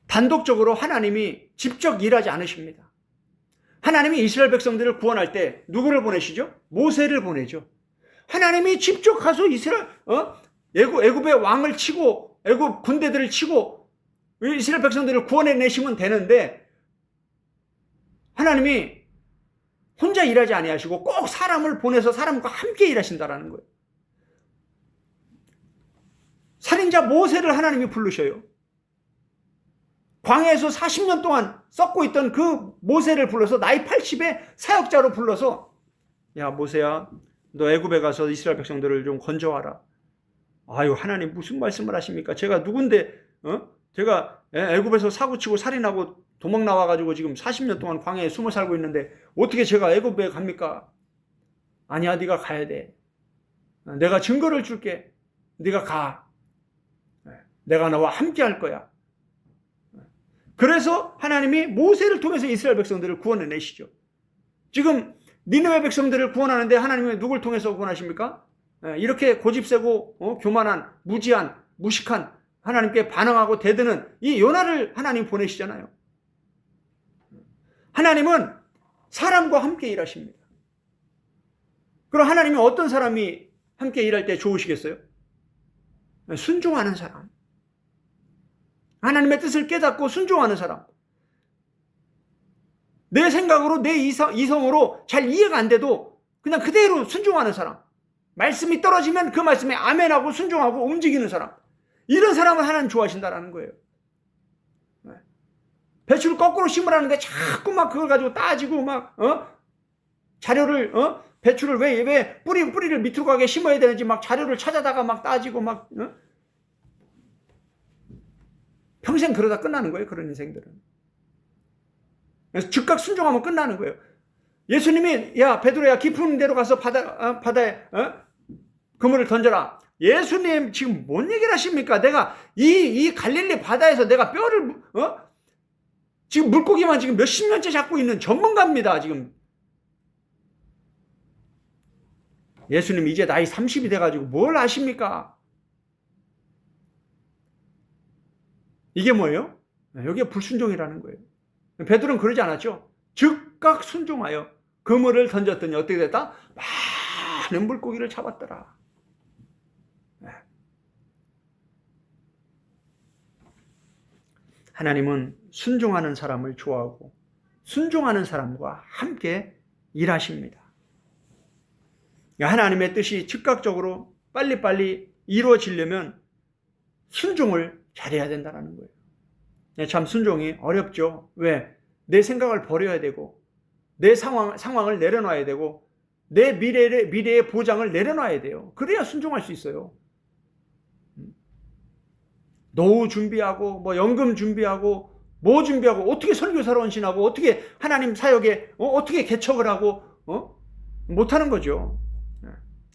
단독적으로 하나님이 직접 일하지 않으십니다. 하나님이 이스라엘 백성들을 구원할 때 누구를 보내시죠? 모세를 보내죠. 하나님이 직접 가서 애굽의 왕을 치고 애굽 군대들을 치고 이스라엘 백성들을 구원해내시면 되는데 하나님이 혼자 일하지 아니하시고 꼭 사람을 보내서 사람과 함께 일하신다라는 거예요. 살인자 모세를 하나님이 부르셔요. 광야에서 40년 동안 썩고 있던 그 모세를 불러서 나이 80에 사역자로 불러서 야 모세야 너 애굽에 가서 이스라엘 백성들을 좀 건져와라. 아유 하나님 무슨 말씀을 하십니까? 제가 누군데 제가 애굽에서 사고치고 살인하고 도망 나와가지고 지금 40년 동안 광야에 숨어 살고 있는데 어떻게 제가 애굽에 갑니까? 아니야 네가 가야 돼. 내가 증거를 줄게. 네가 가. 내가 너와 함께 할 거야. 그래서 하나님이 모세를 통해서 이스라엘 백성들을 구원해내시죠. 지금 니느웨 백성들을 구원하는데 하나님은 누굴 통해서 구원하십니까? 이렇게 고집세고 교만한 무지한 무식한 하나님께 반항하고 대드는 이 요나를 하나님 보내시잖아요. 하나님은 사람과 함께 일하십니다. 그럼 하나님이 어떤 사람이 함께 일할 때 좋으시겠어요? 순종하는 사람. 하나님의 뜻을 깨닫고 순종하는 사람. 내 생각으로 내 이성으로 잘 이해가 안 돼도 그냥 그대로 순종하는 사람. 말씀이 떨어지면 그 말씀에 아멘하고 순종하고 움직이는 사람. 이런 사람을 하나님 좋아하신다라는 거예요. 배추를 거꾸로 심으라는데 자꾸 막 그걸 가지고 따지고 막 자료를 배추를 왜 뿌리를 밑으로 가게 심어야 되는지 막 자료를 찾아다가 막 따지고 막 평생 그러다 끝나는 거예요. 그런 인생들은. 그래서 즉각 순종하면 끝나는 거예요. 예수님이 야 베드로야 깊은 데로 가서 바다에 그물을 던져라. 예수님 지금 뭔 얘기를 하십니까? 내가 이 갈릴리 바다에서 내가 뼈를 지금 물고기만 지금 몇십 년째 잡고 있는 전문가입니다. 지금 예수님 이제 나이 30이 돼가지고 뭘 아십니까? 이게 뭐예요? 여기에 불순종이라는 거예요. 베드로는 그러지 않았죠. 즉각 순종하여 그물을 던졌더니 어떻게 됐다? 많은 물고기를 잡았더라. 하나님은 순종하는 사람을 좋아하고 순종하는 사람과 함께 일하십니다. 하나님의 뜻이 즉각적으로 빨리빨리 이루어지려면 순종을 잘해야 된다는 거예요. 참 순종이 어렵죠. 왜? 내 생각을 버려야 되고 내 상황을 내려놔야 되고 내 미래의 보장을 내려놔야 돼요. 그래야 순종할 수 있어요. 노후 준비하고 뭐 연금 준비하고 뭐 준비하고 어떻게 설교사로 헌신하고 어떻게 하나님 사역에 어떻게 개척을 하고 못하는 거죠.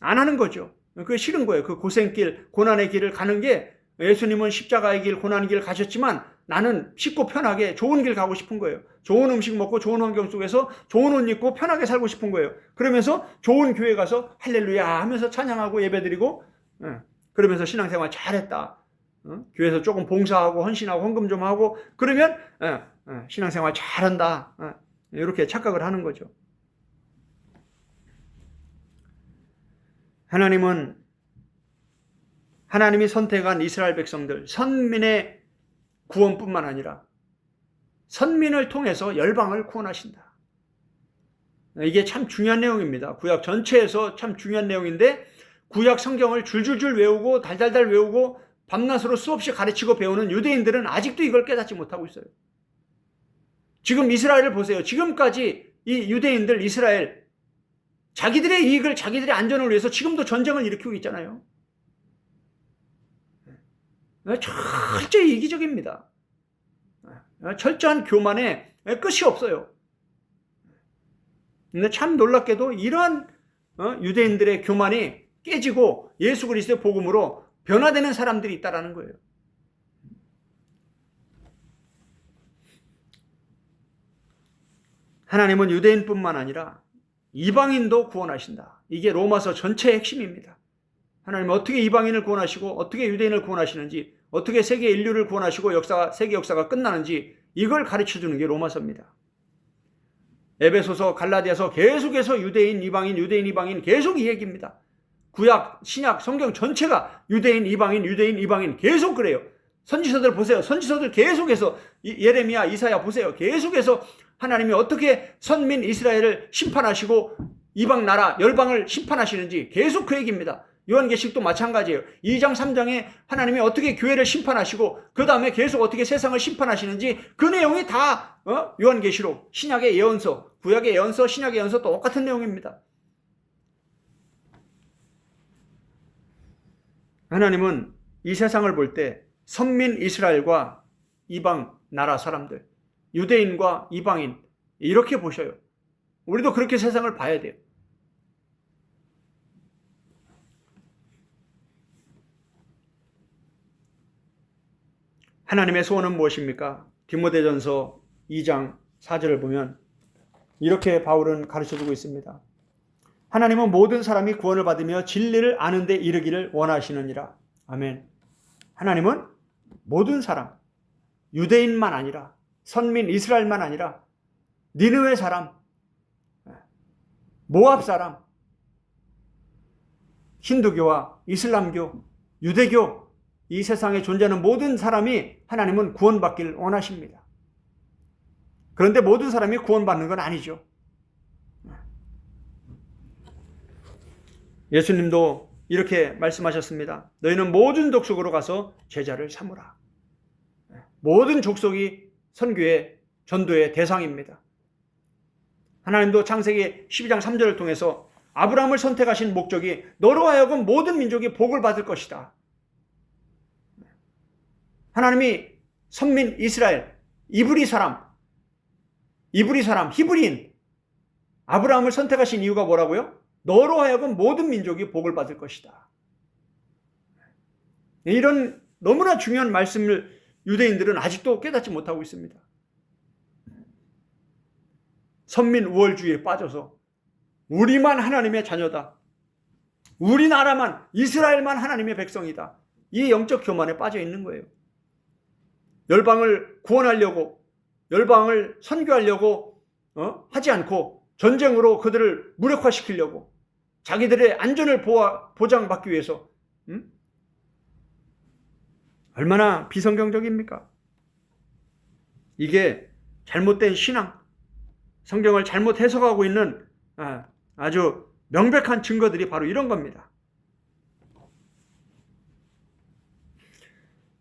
안 하는 거죠. 그게 싫은 거예요. 그 고생길 고난의 길을 가는 게 예수님은 십자가의 길 고난의 길을 가셨지만 나는 쉽고 편하게 좋은 길 가고 싶은 거예요. 좋은 음식 먹고 좋은 환경 속에서 좋은 옷 입고 편하게 살고 싶은 거예요. 그러면서 좋은 교회 가서 할렐루야 하면서 찬양하고 예배드리고 그러면서 신앙생활 잘했다. 교회에서 조금 봉사하고 헌신하고 헌금 좀 하고 그러면 신앙생활 잘한다. 이렇게 착각을 하는 거죠. 하나님이 선택한 이스라엘 백성들 선민의 구원뿐만 아니라 선민을 통해서 열방을 구원하신다. 이게 참 중요한 내용입니다. 구약 전체에서 참 중요한 내용인데 구약 성경을 줄줄줄 외우고 달달달 외우고 밤낮으로 수없이 가르치고 배우는 유대인들은 아직도 이걸 깨닫지 못하고 있어요. 지금 이스라엘을 보세요. 지금까지 이 유대인들 이스라엘 자기들의 이익을, 자기들의 안전을 위해서 지금도 전쟁을 일으키고 있잖아요. 철저히 이기적입니다. 철저한 교만에 끝이 없어요. 근데 참 놀랍게도 이러한 유대인들의 교만이 깨지고 예수 그리스도의 복음으로 변화되는 사람들이 있다라는 거예요. 하나님은 유대인뿐만 아니라 이방인도 구원하신다. 이게 로마서 전체의 핵심입니다. 하나님은 어떻게 이방인을 구원하시고 어떻게 유대인을 구원하시는지, 어떻게 세계 인류를 구원하시고 세계 역사가 끝나는지 이걸 가르쳐주는 게 로마서입니다. 에베소서, 갈라디아서 계속해서 유대인, 이방인, 유대인, 이방인 계속 이 얘기입니다. 구약, 신약, 성경 전체가 유대인, 이방인 계속 그래요. 선지서들 보세요. 선지서들 계속해서 예레미야, 이사야 보세요. 계속해서 하나님이 어떻게 선민 이스라엘을 심판하시고 이방 나라, 열방을 심판하시는지 계속 그 얘기입니다. 요한계시록도 마찬가지예요. 2장, 3장에 하나님이 어떻게 교회를 심판하시고 그 다음에 계속 어떻게 세상을 심판하시는지 그 내용이 다 요한계시록, 신약의 예언서, 구약의 예언서, 신약의 예언서 똑같은 내용입니다. 하나님은 이 세상을 볼 때 선민 이스라엘과 이방 나라 사람들, 유대인과 이방인 이렇게 보셔요. 우리도 그렇게 세상을 봐야 돼요. 하나님의 소원은 무엇입니까? 디모데전서 2장 4절을 보면 이렇게 바울은 가르쳐주고 있습니다. 하나님은 모든 사람이 구원을 받으며 진리를 아는 데 이르기를 원하시느니라. 아멘. 하나님은 모든 사람, 유대인만 아니라 선민 이스라엘만 아니라 니느웨 사람, 모압 사람, 힌두교와 이슬람교, 유대교 이 세상에 존재하는 모든 사람이 하나님은 구원받기를 원하십니다. 그런데 모든 사람이 구원받는 건 아니죠. 예수님도 이렇게 말씀하셨습니다. 너희는 모든 족속으로 가서 제자를 삼으라. 모든 족속이 선교의 전도의 대상입니다. 하나님도 창세기 12장 3절을 통해서 아브라함을 선택하신 목적이 너로 하여금 모든 민족이 복을 받을 것이다. 하나님이 선민 이스라엘, 이브리 사람, 히브리인 아브라함을 선택하신 이유가 뭐라고요? 너로 하여금 모든 민족이 복을 받을 것이다. 이런 너무나 중요한 말씀을 유대인들은 아직도 깨닫지 못하고 있습니다. 선민 우월주의에 빠져서 우리만 하나님의 자녀다. 우리나라만, 이스라엘만 하나님의 백성이다. 이 영적 교만에 빠져 있는 거예요. 열방을 구원하려고, 열방을 선교하려고 하지 않고 전쟁으로 그들을 무력화시키려고 자기들의 안전을 보장받기 위해서 얼마나 비성경적입니까? 이게 잘못된 신앙, 성경을 잘못 해석하고 있는 아주 명백한 증거들이 바로 이런 겁니다.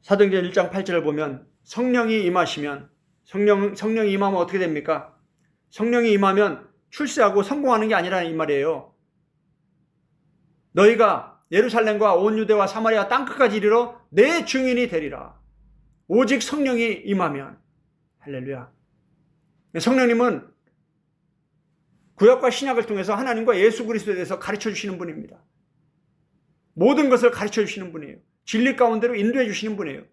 사도행전 1장 8절을 보면 성령이 임하시면 성령이 임하면 어떻게 됩니까? 성령이 임하면 출세하고 성공하는 게 아니라는 이 말이에요. 너희가 예루살렘과 온 유대와 사마리아 땅끝까지 이르러 내 증인이 되리라. 오직 성령이 임하면. 할렐루야. 성령님은 구약과 신약을 통해서 하나님과 예수 그리스도에 대해서 가르쳐 주시는 분입니다. 모든 것을 가르쳐 주시는 분이에요. 진리 가운데로 인도해 주시는 분이에요.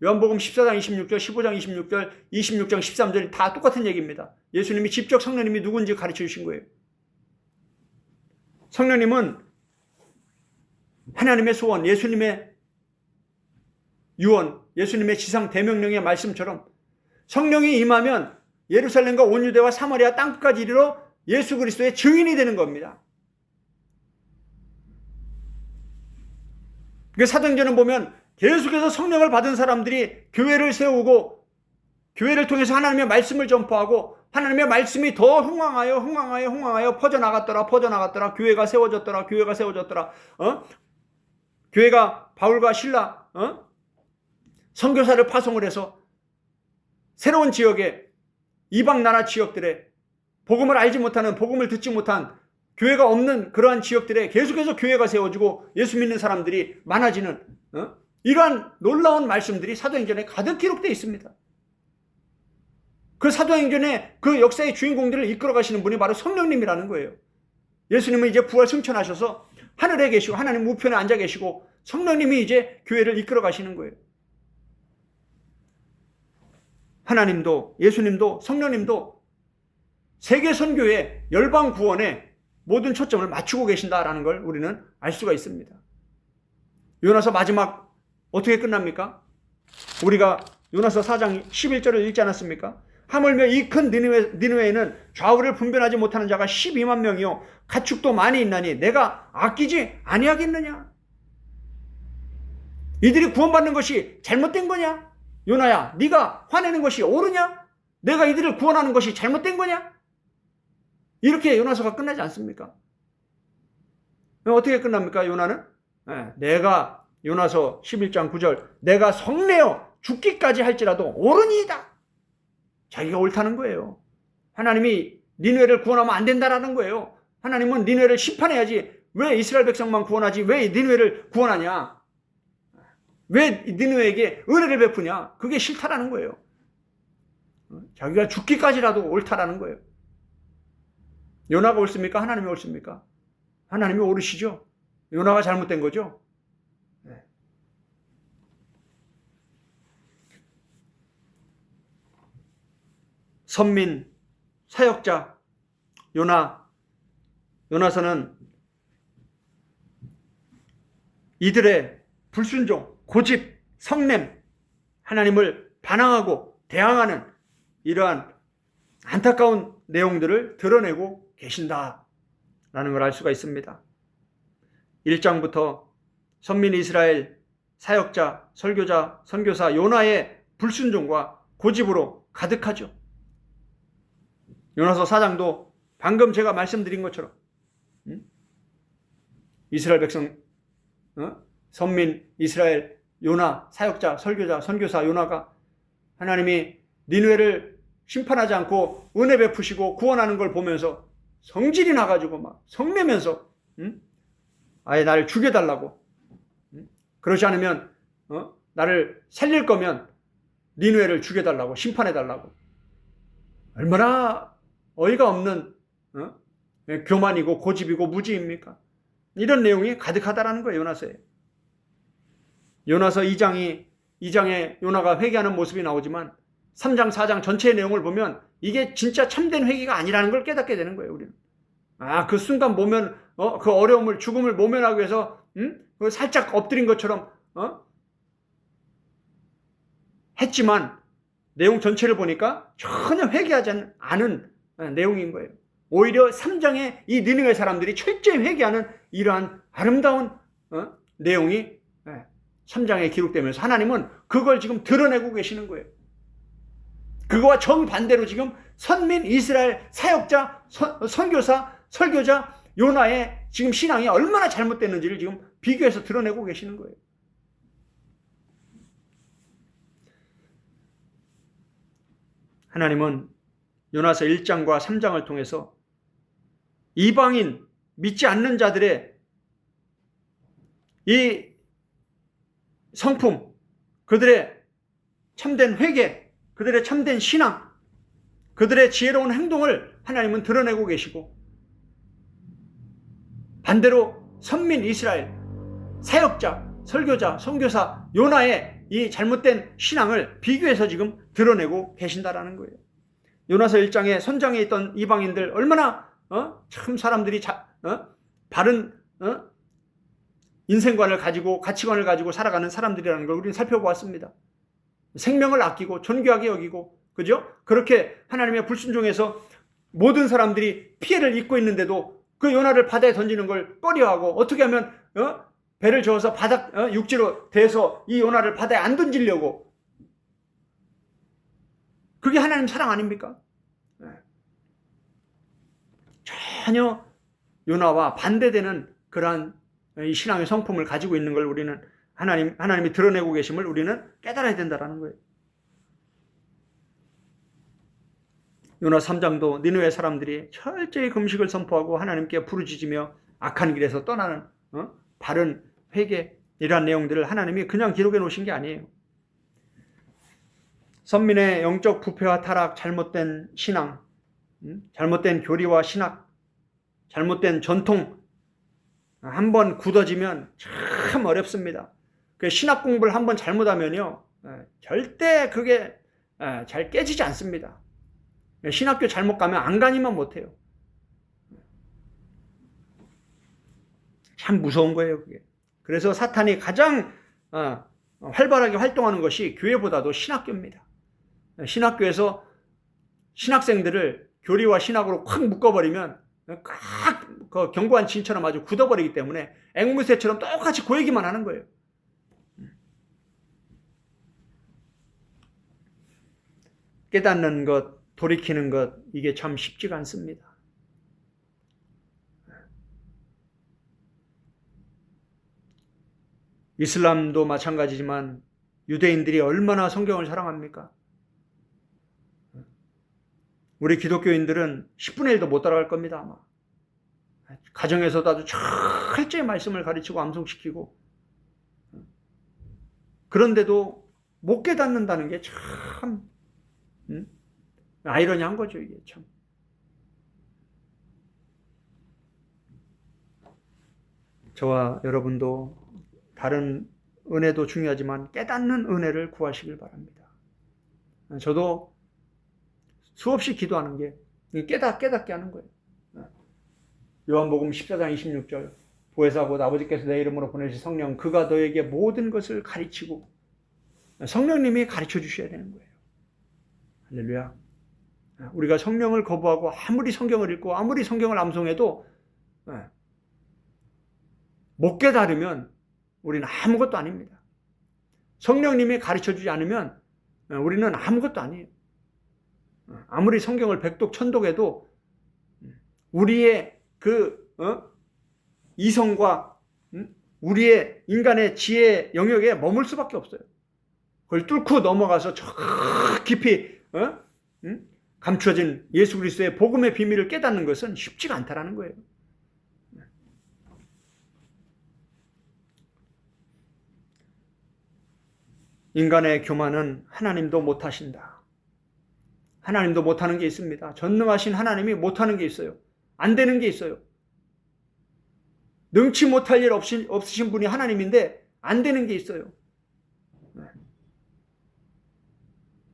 요한복음 14장 26절, 15장 26절, 26장 13절이 다 똑같은 얘기입니다. 예수님이 직접 성령님이 누군지 가르쳐 주신 거예요. 성령님은 하나님의 소원, 예수님의 유언, 예수님의 지상 대명령의 말씀처럼 성령이 임하면 예루살렘과 온 유대와 사마리아 땅끝까지 이르러 예수 그리스도의 증인이 되는 겁니다. 그 사도행전을 보면 계속해서 성령을 받은 사람들이 교회를 세우고 교회를 통해서 하나님의 말씀을 전파하고 하나님의 말씀이 더 흥왕하여 퍼져나갔더라. 교회가 세워졌더라. 교회가 바울과 실라 선교사를 파송을 해서 새로운 지역에, 이방 나라 지역들에, 복음을 알지 못하는, 복음을 듣지 못한, 교회가 없는 그러한 지역들에 계속해서 교회가 세워지고 예수 믿는 사람들이 많아지는 이러한 놀라운 말씀들이 사도행전에 가득 기록되어 있습니다. 그 사도행전의 그 역사의 주인공들을 이끌어 가시는 분이 바로 성령님이라는 거예요. 예수님은 이제 부활 승천하셔서 하늘에 계시고 하나님 우편에 앉아 계시고 성령님이 이제 교회를 이끌어 가시는 거예요. 하나님도, 예수님도, 성령님도 세계 선교의 열방 구원에 모든 초점을 맞추고 계신다라는 걸 우리는 알 수가 있습니다. 요나서 마지막 어떻게 끝납니까? 우리가 요나서 4장 11절을 읽지 않았습니까? 하물며 이 큰 니느웨에는 좌우를 분별하지 못하는 자가 12만 명이요 가축도 많이 있나니 내가 아끼지 아니하겠느냐? 이들이 구원받는 것이 잘못된 거냐? 요나야, 네가 화내는 것이 옳으냐? 내가 이들을 구원하는 것이 잘못된 거냐? 이렇게 요나서가 끝나지 않습니까? 어떻게 끝납니까? 요나는? 내가 요나서 11장 9절 내가 성내어 죽기까지 할지라도 옳으니이다. 자기가 옳다는 거예요. 하나님이 니느웨를 구원하면 안 된다라는 거예요. 하나님은 니느웨를 심판해야지 왜 이스라엘 백성만 구원하지 왜 니느웨를 구원하냐? 왜 니느웨에게 은혜를 베푸냐? 그게 싫다라는 거예요. 자기가 죽기까지라도 옳다라는 거예요. 요나가 옳습니까? 하나님이 옳습니까? 하나님이 옳으시죠. 요나가 잘못된 거죠. 선민, 사역자, 요나서는 이들의 불순종, 고집, 성냄, 하나님을 반항하고 대항하는 이러한 안타까운 내용들을 드러내고 계신다라는 걸 알 수가 있습니다. 1장부터 선민 이스라엘, 사역자, 설교자, 선교사 요나의 불순종과 고집으로 가득하죠. 요나서 4장도 방금 제가 말씀드린 것처럼 이스라엘 백성, 선민, 이스라엘, 요나, 사역자, 설교자, 선교사 요나가 하나님이 니느웨를 심판하지 않고 은혜 베푸시고 구원하는 걸 보면서 성질이 나가지고 막 성내면서 아예 나를 죽여달라고, 그렇지 않으면 나를 살릴 거면 니느웨를 죽여달라고, 심판해달라고, 얼마나 어이가 없는 교만이고 고집이고 무지입니까? 이런 내용이 가득하다라는 거예요. 요나서에. 요나서 2장에 요나가 회개하는 모습이 나오지만 3장 4장 전체의 내용을 보면 이게 진짜 참된 회개가 아니라는 걸 깨닫게 되는 거예요. 우리는. 그 순간 그 어려움을, 죽음을 모면하기 위해서 살짝 엎드린 것처럼 했지만 내용 전체를 보니까 전혀 회개하지 않은 내용인 거예요. 오히려 3장에 이 니느웨 사람들이 철저히 회개하는 이러한 아름다운 내용이 3장에 기록되면서 하나님은 그걸 지금 드러내고 계시는 거예요. 그거와 정반대로 지금 선민, 이스라엘, 사역자, 선교사, 설교자, 요나의 지금 신앙이 얼마나 잘못됐는지를 지금 비교해서 드러내고 계시는 거예요. 하나님은 요나서 1장과 3장을 통해서 이방인, 믿지 않는 자들의 이 성품, 그들의 참된 회개, 그들의 참된 신앙, 그들의 지혜로운 행동을 하나님은 드러내고 계시고, 반대로 선민 이스라엘, 사역자, 설교자, 선교사, 요나의 이 잘못된 신앙을 비교해서 지금 드러내고 계신다라는 거예요. 요나서 1장에 선장에 있던 이방인들 얼마나 참 사람들이 바른 인생관을 가지고 가치관을 가지고 살아가는 사람들이라는 걸 우리는 살펴보았습니다. 생명을 아끼고 존귀하게 여기고, 그죠? 그렇게 하나님의 불순종에서 모든 사람들이 피해를 입고 있는데도 그 요나를 바다에 던지는 걸 꺼려하고 어떻게 하면 배를 저어서 육지로 대서 이 요나를 바다에 안 던지려고, 그게 하나님 사랑 아닙니까? 전혀 요나와 반대되는 그러한 이 신앙의 성품을 가지고 있는 걸 우리는 하나님이 드러내고 계심을 우리는 깨달아야 된다는 거예요. 요나 3장도 니느웨 사람들이 철저히 금식을 선포하고 하나님께 부르짖으며 악한 길에서 떠나는 바른 회개, 이러한 내용들을 하나님이 그냥 기록해 놓으신 게 아니에요. 선민의 영적 부패와 타락, 잘못된 신앙, 잘못된 교리와 신학, 잘못된 전통 한번 굳어지면 참 어렵습니다. 그 신학 공부를 한번 잘못하면요, 절대 그게 잘 깨지지 않습니다. 신학교 잘못 가면 안간히만 못해요. 참 무서운 거예요, 그게. 그래서 사탄이 가장 활발하게 활동하는 것이 교회보다도 신학교입니다. 신학교에서 신학생들을 교리와 신학으로 콱 묶어버리면 그 견고한 진처럼 아주 굳어버리기 때문에 앵무새처럼 똑같이 그 얘기만 하는 거예요. 깨닫는 것, 돌이키는 것, 이게 참 쉽지가 않습니다. 이슬람도 마찬가지지만 유대인들이 얼마나 성경을 사랑합니까? 우리 기독교인들은 10분의 1도 못 따라갈 겁니다, 아마. 가정에서도 아주 철저히 말씀을 가르치고 암송시키고, 그런데도 못 깨닫는다는 게 참 아이러니한 거죠, 이게 참. 저와 여러분도 다른 은혜도 중요하지만 깨닫는 은혜를 구하시길 바랍니다. 저도 수없이 기도하는 게 깨닫게 하는 거예요. 요한복음 14장 26절, 보혜사 곧 아버지께서 내 이름으로 보내신 성령, 그가 너에게 모든 것을 가르치고, 성령님이 가르쳐 주셔야 되는 거예요. 할렐루야. 우리가 성령을 거부하고 아무리 성경을 읽고 아무리 성경을 암송해도 못 깨달으면 우리는 아무것도 아닙니다. 성령님이 가르쳐주지 않으면 우리는 아무것도 아니에요. 아무리 성경을 백독 천독해도 우리의 이성과 우리의 인간의 지혜 영역에 머물 수밖에 없어요. 그걸 뚫고 넘어가서 저 깊이 감추어진 예수 그리스도의 복음의 비밀을 깨닫는 것은 쉽지가 않다라는 거예요. 인간의 교만은 하나님도 못하신다. 하나님도 못하는 게 있습니다. 전능하신 하나님이 못하는 게 있어요. 안 되는 게 있어요. 능치 못할 일 없으신 분이 하나님인데 안 되는 게 있어요.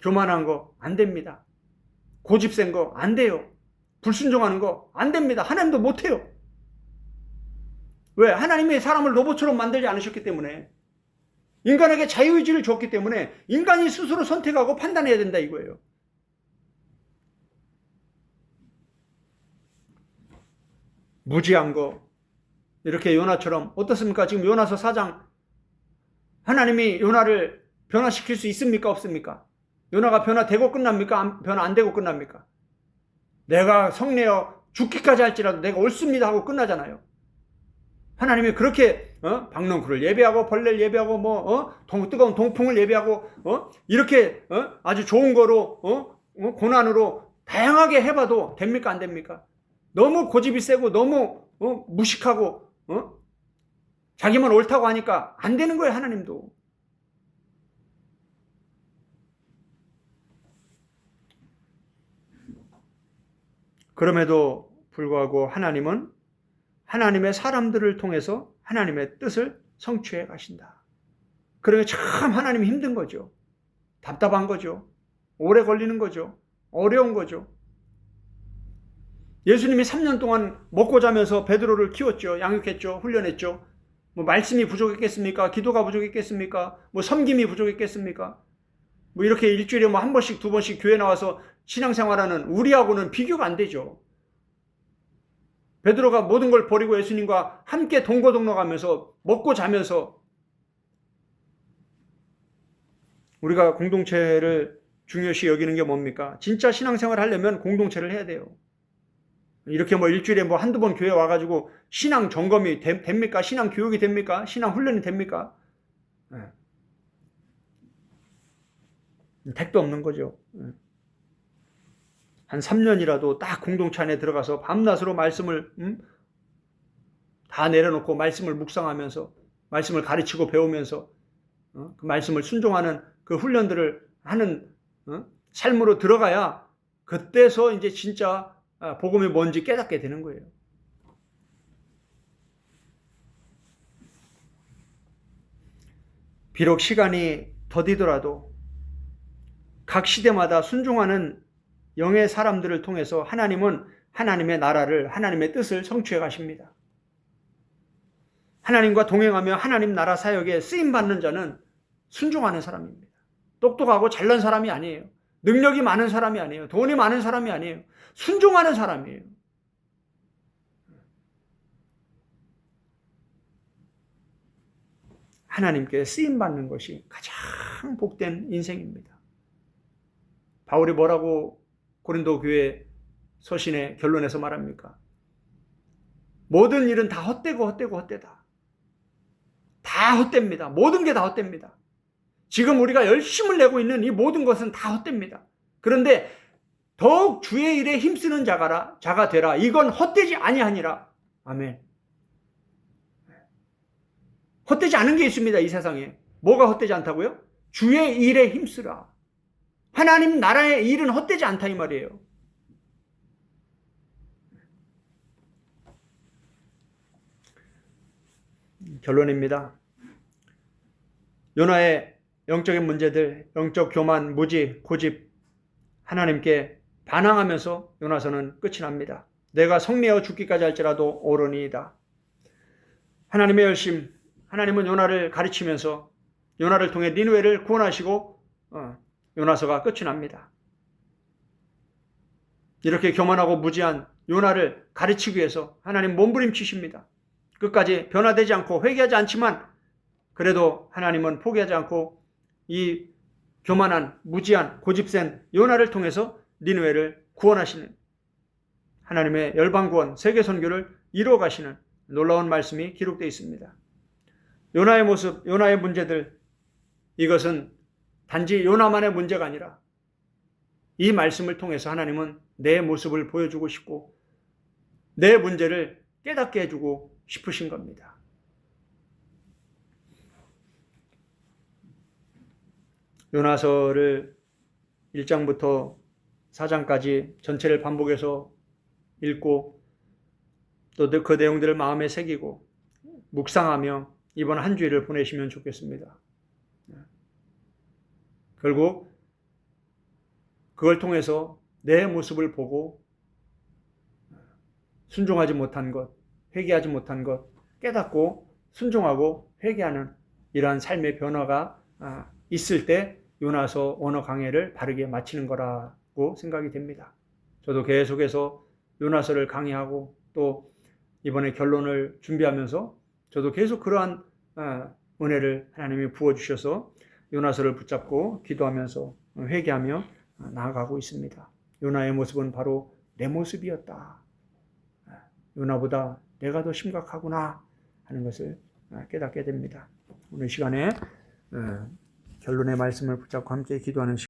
교만한 거 안 됩니다. 고집센 거 안 돼요. 불순종하는 거 안 됩니다. 하나님도 못해요. 왜? 하나님이 사람을 로봇처럼 만들지 않으셨기 때문에, 인간에게 자유의지를 줬기 때문에 인간이 스스로 선택하고 판단해야 된다 이거예요. 무지한 거, 이렇게 요나처럼, 어떻습니까? 지금 요나서 4장, 하나님이 요나를 변화시킬 수 있습니까? 없습니까? 요나가 변화되고 끝납니까? 변화 안 되고 끝납니까? 내가 성내어 죽기까지 할지라도 내가 옳습니다 하고 끝나잖아요. 하나님이 그렇게 박농쿨을 예배하고 벌레를 예배하고 뜨거운 동풍을 예배하고 이렇게 아주 좋은 거로 고난으로 다양하게 해봐도 됩니까? 안 됩니까? 너무 고집이 세고 너무 무식하고 자기만 옳다고 하니까 안 되는 거예요. 하나님도. 그럼에도 불구하고 하나님은 하나님의 사람들을 통해서 하나님의 뜻을 성취해 가신다. 그러면 참 하나님이 힘든 거죠. 답답한 거죠. 오래 걸리는 거죠. 어려운 거죠. 예수님이 3년 동안 먹고 자면서 베드로를 키웠죠. 양육했죠. 훈련했죠. 말씀이 부족했겠습니까? 기도가 부족했겠습니까? 섬김이 부족했겠습니까? 이렇게 일주일에 한 번씩 두 번씩 교회 나와서 신앙생활하는 우리하고는 비교가 안 되죠. 베드로가 모든 걸 버리고 예수님과 함께 동거동락하면서 먹고 자면서, 우리가 공동체를 중요시 여기는 게 뭡니까? 진짜 신앙생활 하려면 공동체를 해야 돼요. 이렇게 일주일에 한두 번 교회 와가지고 신앙 점검이 됩니까? 신앙 교육이 됩니까? 신앙 훈련이 됩니까? 택도 없는 거죠. 한 3년이라도 딱 공동체 안에 들어가서 밤낮으로 말씀을 다 내려놓고 말씀을 묵상하면서 말씀을 가르치고 배우면서 그 말씀을 순종하는 그 훈련들을 하는 삶으로 들어가야 그때서 이제 진짜 복음이 뭔지 깨닫게 되는 거예요. 비록 시간이 더디더라도 각 시대마다 순종하는 영의 사람들을 통해서 하나님은 하나님의 나라를, 하나님의 뜻을 성취해 가십니다. 하나님과 동행하며 하나님 나라 사역에 쓰임받는 자는 순종하는 사람입니다. 똑똑하고 잘난 사람이 아니에요. 능력이 많은 사람이 아니에요. 돈이 많은 사람이 아니에요. 순종하는 사람이에요. 하나님께 쓰임받는 것이 가장 복된 인생입니다. 바울이 뭐라고 고린도 교회 서신의 결론에서 말합니까? 모든 일은 다 헛되고 헛되다. 다 헛됩니다. 모든 게 다 헛됩니다. 지금 우리가 열심을 내고 있는 이 모든 것은 다 헛됩니다. 그런데 더욱 주의 일에 힘쓰는 자가 되라. 이건 헛되지 아니하니라. 아멘. 헛되지 않은 게 있습니다. 이 세상에. 뭐가 헛되지 않다고요? 주의 일에 힘쓰라. 하나님 나라의 일은 헛되지 않다 이 말이에요. 결론입니다. 요나의 영적인 문제들, 영적 교만, 무지, 고집, 하나님께 반항하면서 요나서는 끝이 납니다. 내가 성내어 죽기까지 할지라도 오르니이다. 하나님의 열심, 하나님은 요나를 가르치면서 요나를 통해 니느웨를 구원하시고 요나서가 끝이 납니다. 이렇게 교만하고 무지한 요나를 가르치기 위해서 하나님 몸부림치십니다. 끝까지 변화되지 않고 회개하지 않지만 그래도 하나님은 포기하지 않고 이 교만한 무지한 고집센 요나를 통해서 니느웨를 구원하시는 하나님의 열방구원 세계 선교를 이루어 가시는 놀라운 말씀이 기록되어 있습니다. 요나의 모습, 요나의 문제들, 이것은 단지 요나만의 문제가 아니라 이 말씀을 통해서 하나님은 내 모습을 보여주고 싶고 내 문제를 깨닫게 해주고 싶으신 겁니다. 요나서를 1장부터 4장까지 전체를 반복해서 읽고 또 그 내용들을 마음에 새기고 묵상하며 이번 한 주일을 보내시면 좋겠습니다. 결국 그걸 통해서 내 모습을 보고 순종하지 못한 것, 회개하지 못한 것 깨닫고 순종하고 회개하는 이러한 삶의 변화가 있을 때 요나서 언어 강해를 바르게 마치는 거라고 생각이 됩니다. 저도 계속해서 요나서를 강의하고 또 이번에 결론을 준비하면서 저도 계속 그러한 은혜를 하나님이 부어주셔서 요나서를 붙잡고 기도하면서 회개하며 나아가고 있습니다. 요나의 모습은 바로 내 모습이었다. 요나보다 내가 더 심각하구나 하는 것을 깨닫게 됩니다. 오늘 시간에 결론의 말씀을 붙잡고 함께 기도하는 시간